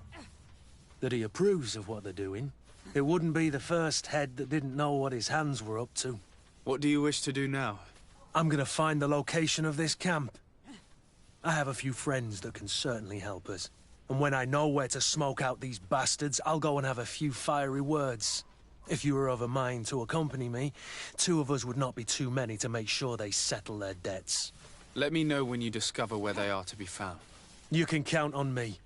Speaker 2: That he approves of what they're doing. It wouldn't be the first head that didn't know what his hands were up to.
Speaker 1: What do you wish to do now?
Speaker 2: I'm gonna find the location of this camp. I have a few friends that can certainly help us. And when I know where to smoke out these bastards, I'll go and have a few fiery words. If you were of a mind to accompany me, 2 of us would not be too many to make sure they settle their debts.
Speaker 1: Let me know when you discover where they are to be found.
Speaker 2: You can count on me.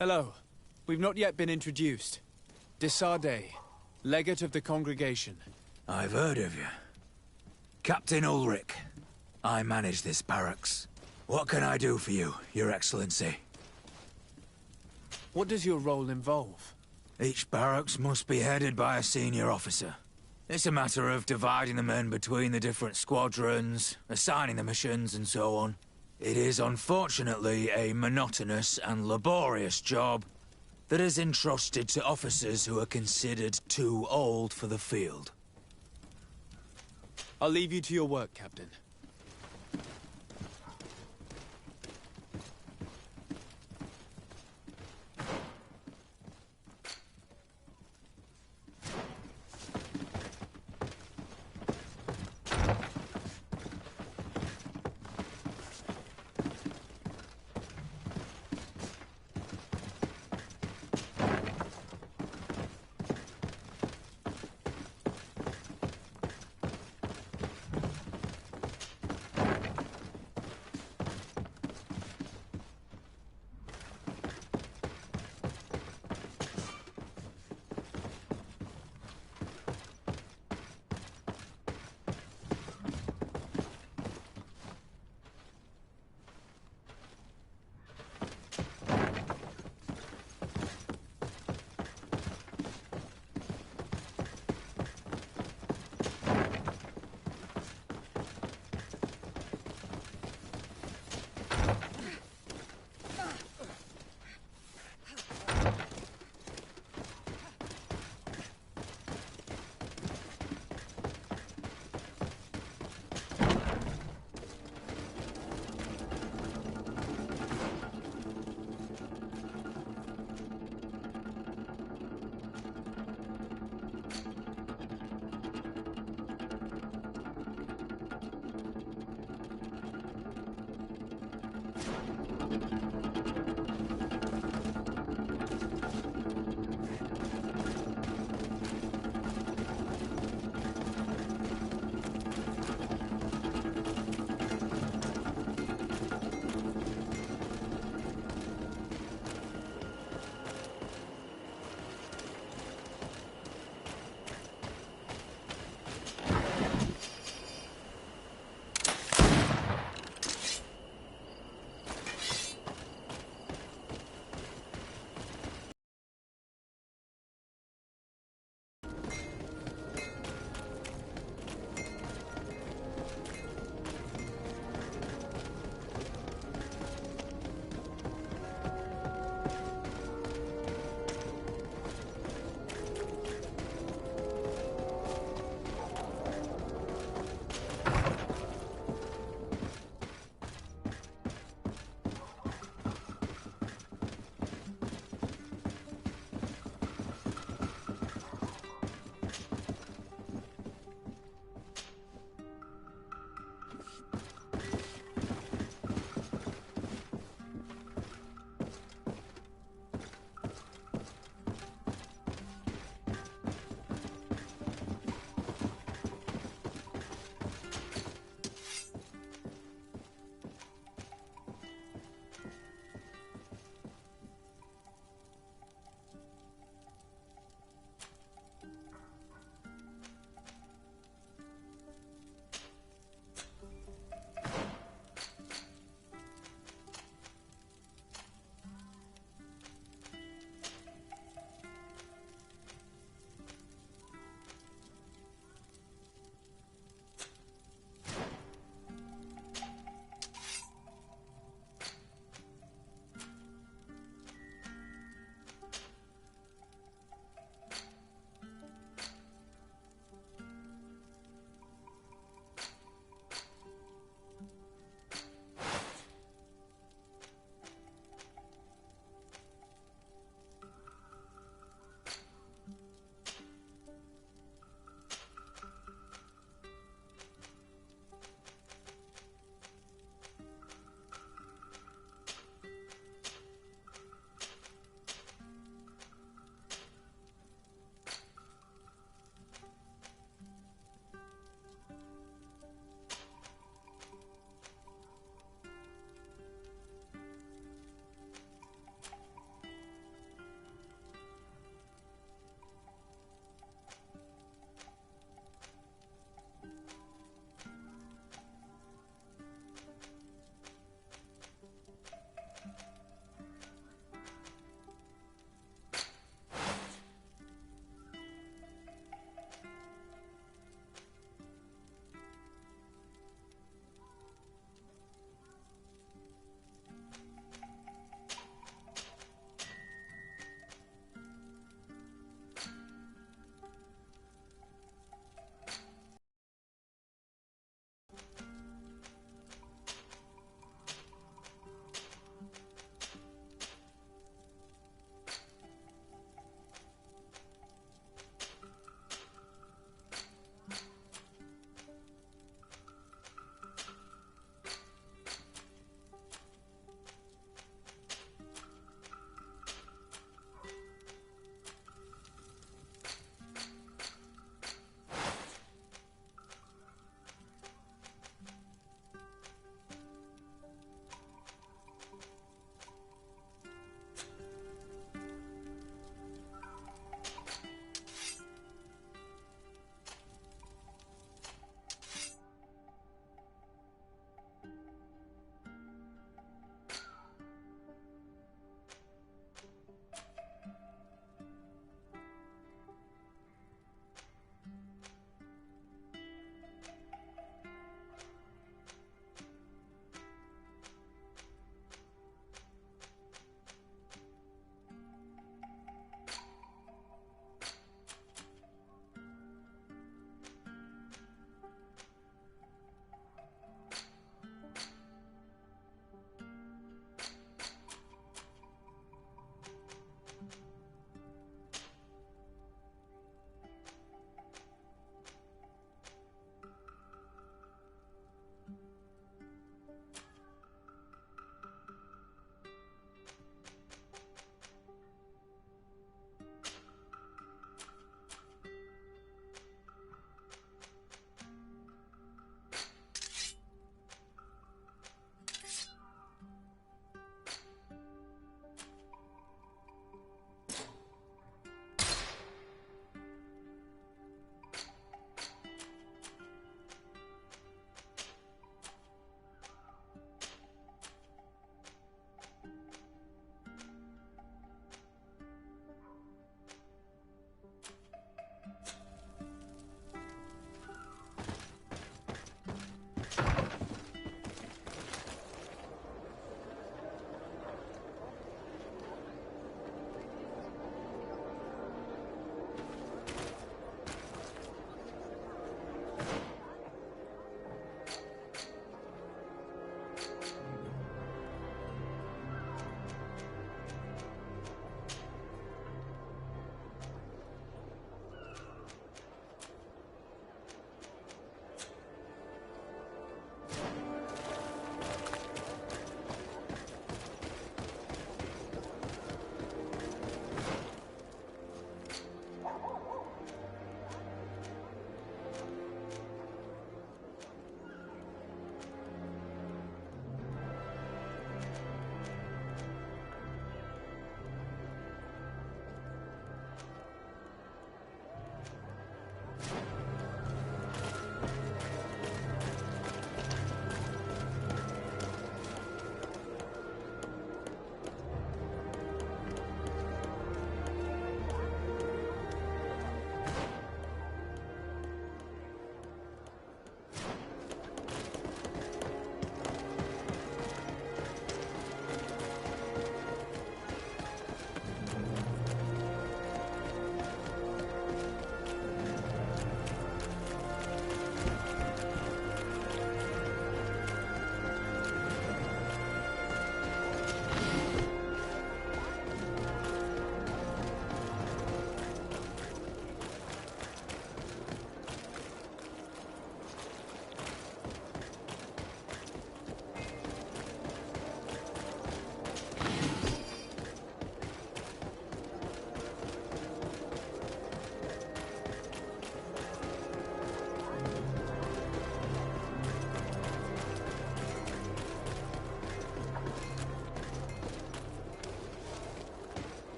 Speaker 1: Hello. We've not yet been introduced. De Sardet, legate of the congregation.
Speaker 12: I've heard of you. Captain Ulrich. I manage this barracks. What can I do for you, Your Excellency?
Speaker 1: What does your role involve?
Speaker 12: Each barracks must be headed by a senior officer. It's a matter of dividing the men between the different squadrons, assigning the missions, and so on. It is unfortunately a monotonous and laborious job that is entrusted to officers who are considered too old for the field.
Speaker 1: I'll leave you to your work, Captain.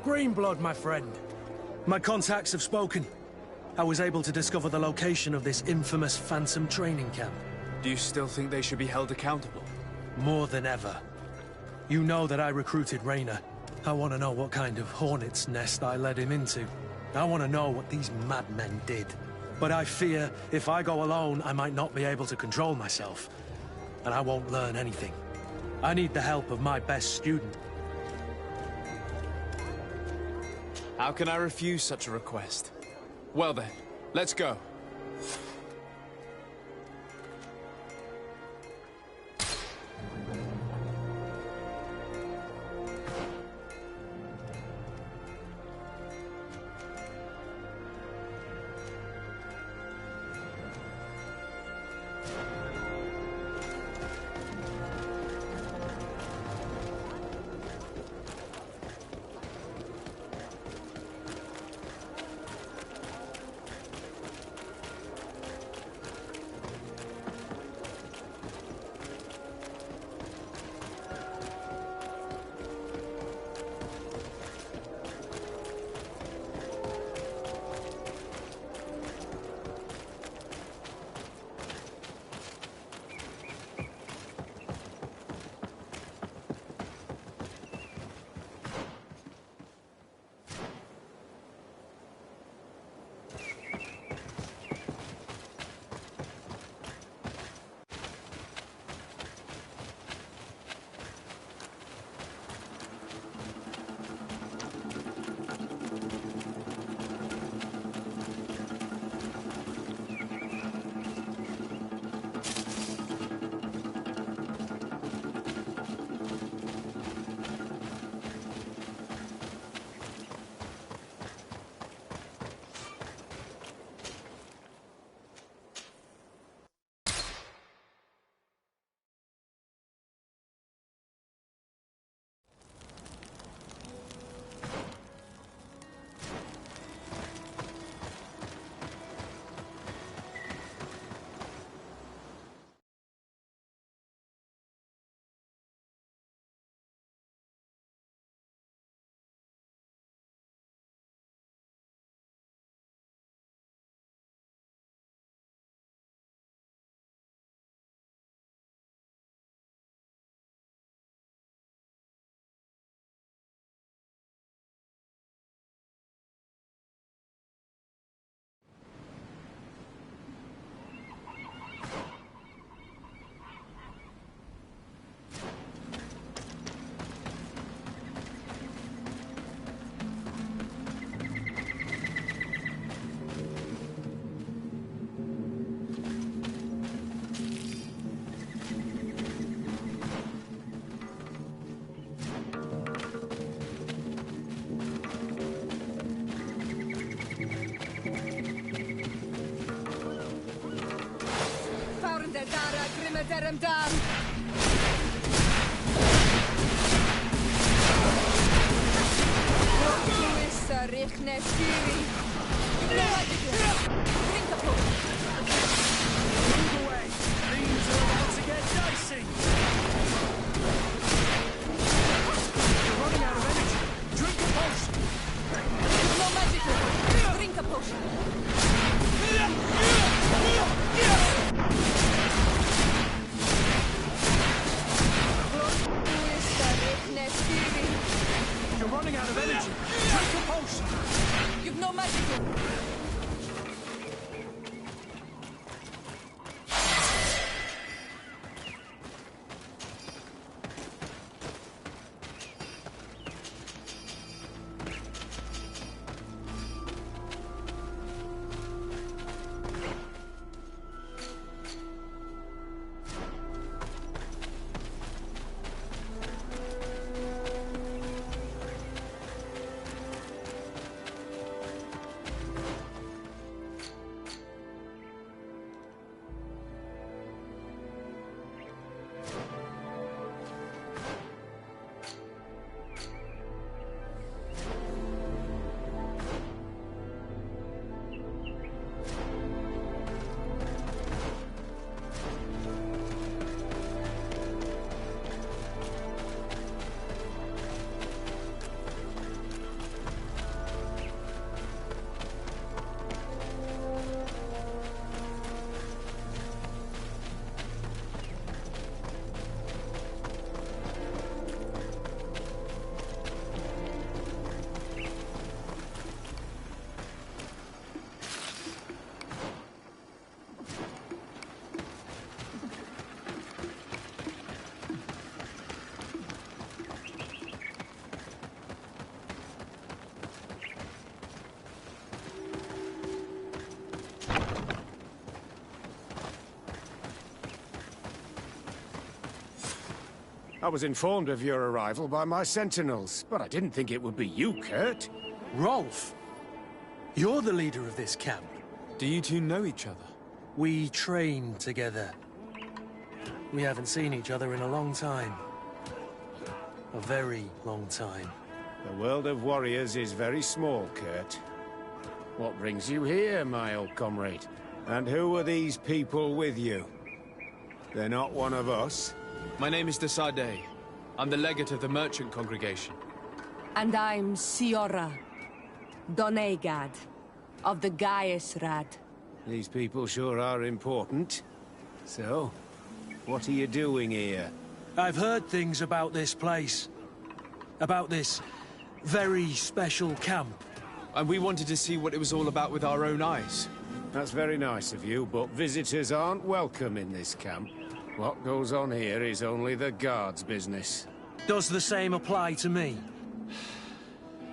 Speaker 2: Greenblood, my friend. My contacts have spoken. I was able to discover the location of this infamous Phantom training camp.
Speaker 1: Do you still think they should be held accountable?
Speaker 2: More than ever. You know that I recruited Raynor. I want to know what kind of hornet's nest I led him into. I want to know what these madmen did. But I fear if I go alone, I might not be able to control myself. And I won't learn anything. I need the help of my best student.
Speaker 1: How can I refuse such a request? Well then, let's go.
Speaker 5: Derem dan! Luisa Richne Siri. Drink a pool.
Speaker 2: Move away! Things are about to get dicey! You're running out of energy. Drink a potion!
Speaker 5: No magic. Drink a potion.
Speaker 2: You're running out of energy. Drink a potion.
Speaker 5: You've no magic.
Speaker 9: I was informed of your arrival by my sentinels, but I didn't think it would be you, Kurt.
Speaker 2: Rolf? You're the leader of this camp.
Speaker 1: Do you two know each other?
Speaker 2: We train together. We haven't seen each other in a long time. A very long time.
Speaker 9: The world of warriors is very small, Kurt. What brings you here, my old comrade? And who are these people with you? They're not one of us.
Speaker 1: My name is Desade. I'm the legate of the merchant congregation.
Speaker 5: And I'm Siora, Doneigad, of the Gaius-Rad.
Speaker 9: These people sure are important. So, what are you doing here?
Speaker 2: I've heard things about this place. About this very special camp.
Speaker 1: And we wanted to see what it was all about with our own eyes.
Speaker 9: That's very nice of you, but visitors aren't welcome in this camp. What goes on here is only the guards' business.
Speaker 2: Does the same apply to me?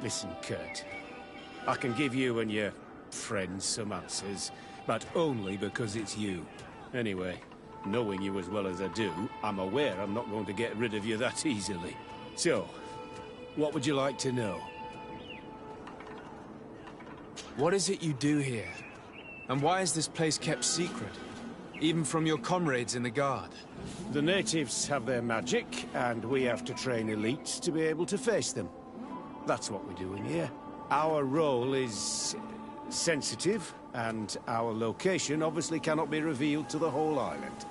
Speaker 9: Listen, Kurt. I can give you and your friends some answers, but only because it's you. Anyway, knowing you as well as I do, I'm aware I'm not going to get rid of you that easily. So, what would you like to know?
Speaker 1: What is it you do here? And why is this place kept secret? Even from your comrades in the Guard?
Speaker 9: The natives have their magic, and we have to train elites to be able to face them. That's what we're doing here. Our role is sensitive, and our location obviously cannot be revealed to the whole island.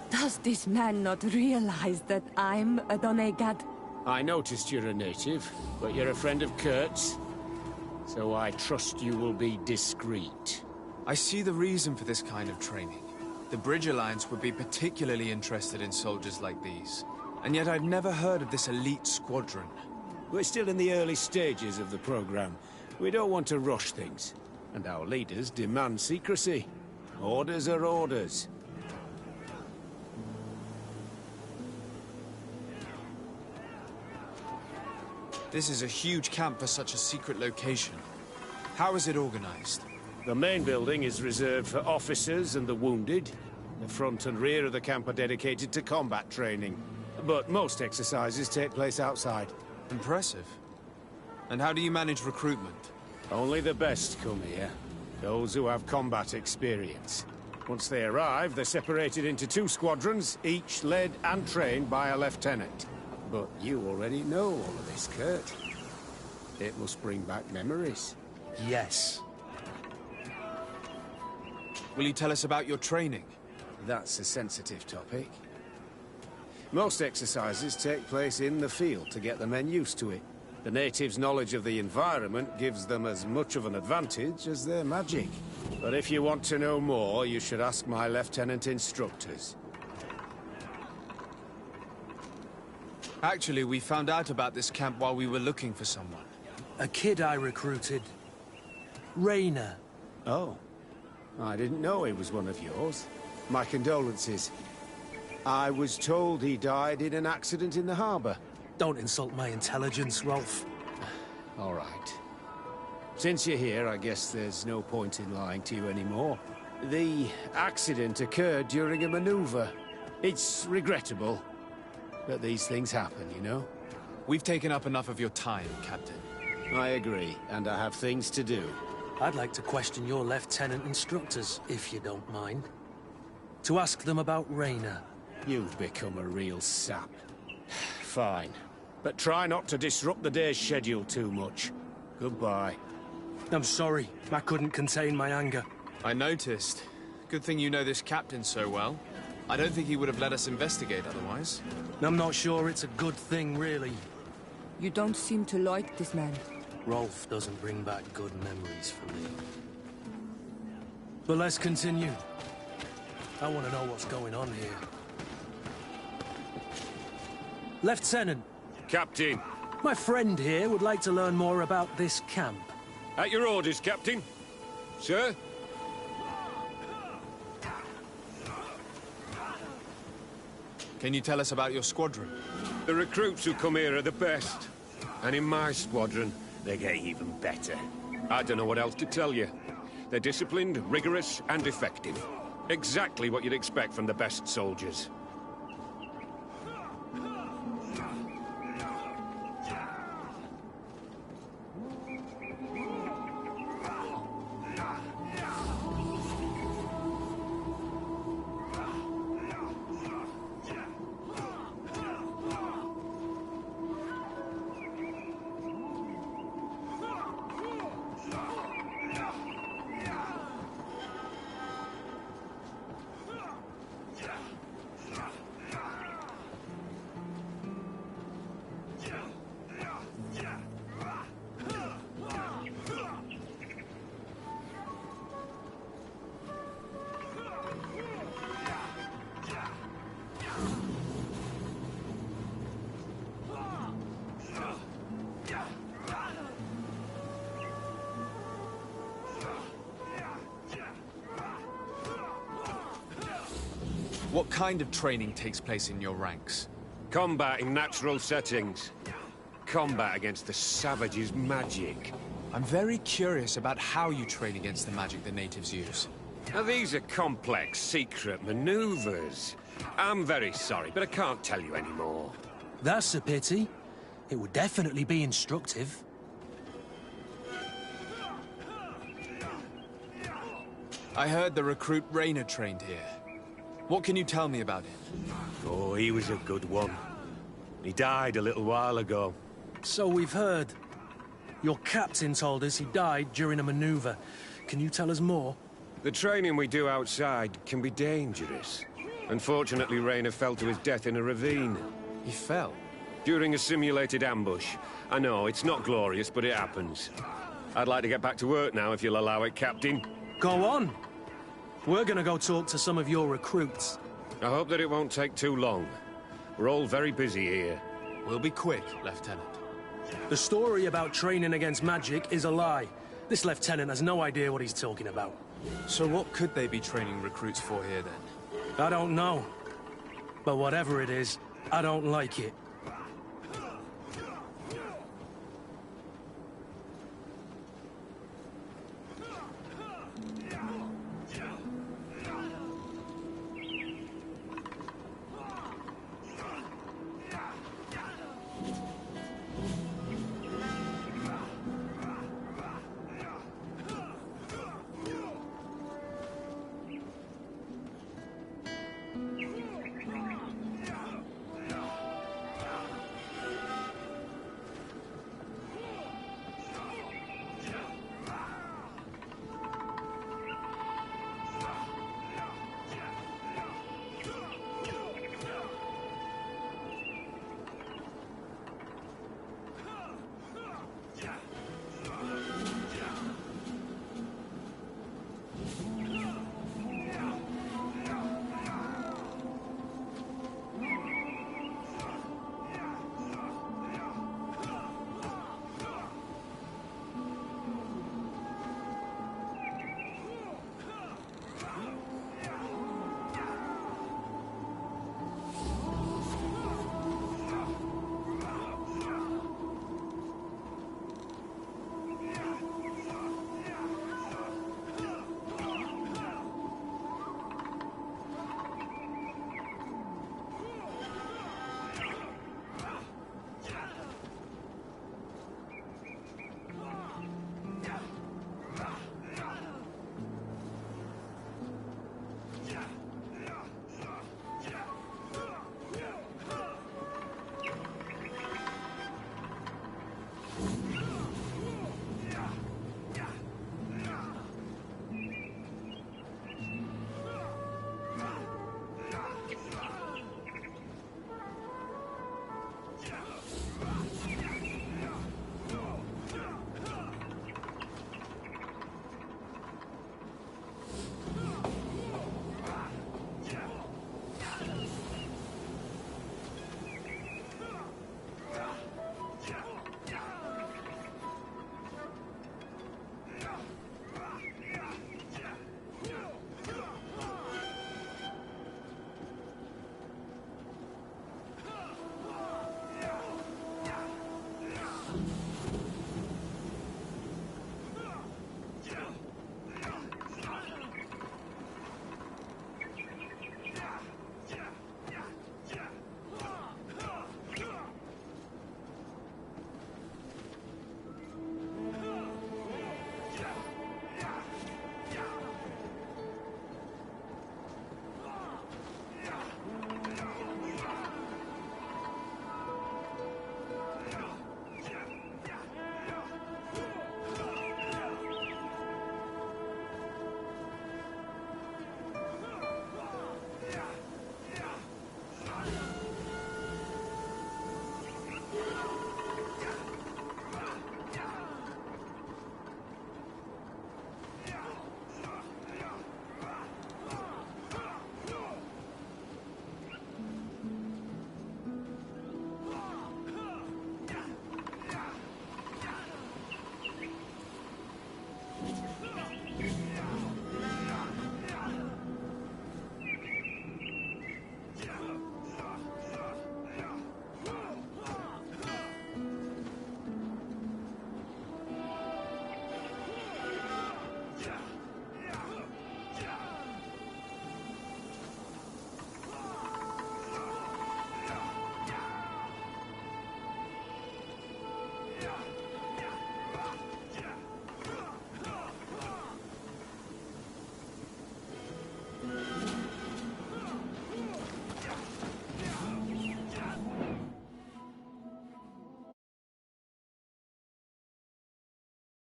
Speaker 5: Does this man not realize that I'm a Doneigad?
Speaker 9: I noticed you're a native, but you're a friend of Kurt's, so I trust you will be discreet.
Speaker 1: I see the reason for this kind of training. The Bridge Alliance would be particularly interested in soldiers like these. And yet I've never heard of this elite squadron.
Speaker 9: We're still in the early stages of the program. We don't want to rush things. And our leaders demand secrecy. Orders are orders.
Speaker 1: This is a huge camp for such a secret location. How is it organized?
Speaker 9: The main building is reserved for officers and the wounded. The front and rear of the camp are dedicated to combat training. But most exercises take place outside.
Speaker 1: Impressive. And how do you manage recruitment?
Speaker 9: Only the best come here. Those who have combat experience. Once they arrive, they're separated into 2 squadrons, each led and trained by a lieutenant. But you already know all of this, Kurt. It must bring back memories.
Speaker 2: Yes.
Speaker 1: Will you tell us about your training?
Speaker 9: That's a sensitive topic. Most exercises take place in the field to get the men used to it. The natives' knowledge of the environment gives them as much of an advantage as their magic. But if you want to know more, you should ask my lieutenant instructors.
Speaker 1: Actually, we found out about this camp while we were looking for someone.
Speaker 2: A kid I recruited. Rainer.
Speaker 9: Oh. I didn't know he was one of yours. My condolences. I was told he died in an accident in the harbor.
Speaker 2: Don't insult my intelligence, Rolf.
Speaker 9: All right. Since you're here, I guess there's no point in lying to you anymore. The accident occurred during a maneuver. It's regrettable, but these things happen, you know?
Speaker 1: We've taken up enough of your time, Captain.
Speaker 9: I agree, and I have things to do.
Speaker 2: I'd like to question your lieutenant instructors, if you don't mind. To ask them about Rainer.
Speaker 9: You've become a real sap. Fine. But try not to disrupt the day's schedule too much. Goodbye.
Speaker 2: I'm sorry. I couldn't contain my anger.
Speaker 1: I noticed. Good thing you know this captain so well. I don't think he would have let us investigate otherwise.
Speaker 2: I'm not sure it's a good thing, really.
Speaker 5: You don't seem to like this man.
Speaker 2: Rolf doesn't bring back good memories for me. But let's continue. I want to know what's going on here. Lieutenant.
Speaker 9: Captain.
Speaker 2: My friend here would like to learn more about this camp.
Speaker 9: At your orders, Captain. Sir?
Speaker 1: Can you tell us about your squadron?
Speaker 9: The recruits who come here are the best. And in my squadron, they get even better. I don't know what else to tell you. They're disciplined, rigorous, and effective. Exactly what you'd expect from the best soldiers.
Speaker 1: What kind of training takes place in your ranks?
Speaker 9: Combat in natural settings. Combat against the savages' magic.
Speaker 1: I'm very curious about how you train against the magic the natives use.
Speaker 9: Now, these are complex, secret maneuvers. I'm very sorry, but I can't tell you anymore.
Speaker 2: That's a pity. It would definitely be instructive.
Speaker 1: I heard the recruit Raynor trained here. What can you tell me about him?
Speaker 9: Oh, he was a good one. He died a little while ago.
Speaker 2: So we've heard. Your captain told us he died during a maneuver. Can you tell us more?
Speaker 9: The training we do outside can be dangerous. Unfortunately, Raynor fell to his death in a ravine.
Speaker 1: He fell?
Speaker 9: During a simulated ambush. I know, it's not glorious, but it happens. I'd like to get back to work now, if you'll allow it, Captain.
Speaker 2: Go on. We're gonna go talk to some of your recruits.
Speaker 9: I hope that it won't take too long. We're all very busy here.
Speaker 1: We'll be quick, Lieutenant.
Speaker 2: The story about training against magic is a lie. This lieutenant has no idea what he's talking about.
Speaker 1: So what could they be training recruits for here, then?
Speaker 2: I don't know. But whatever it is, I don't like it.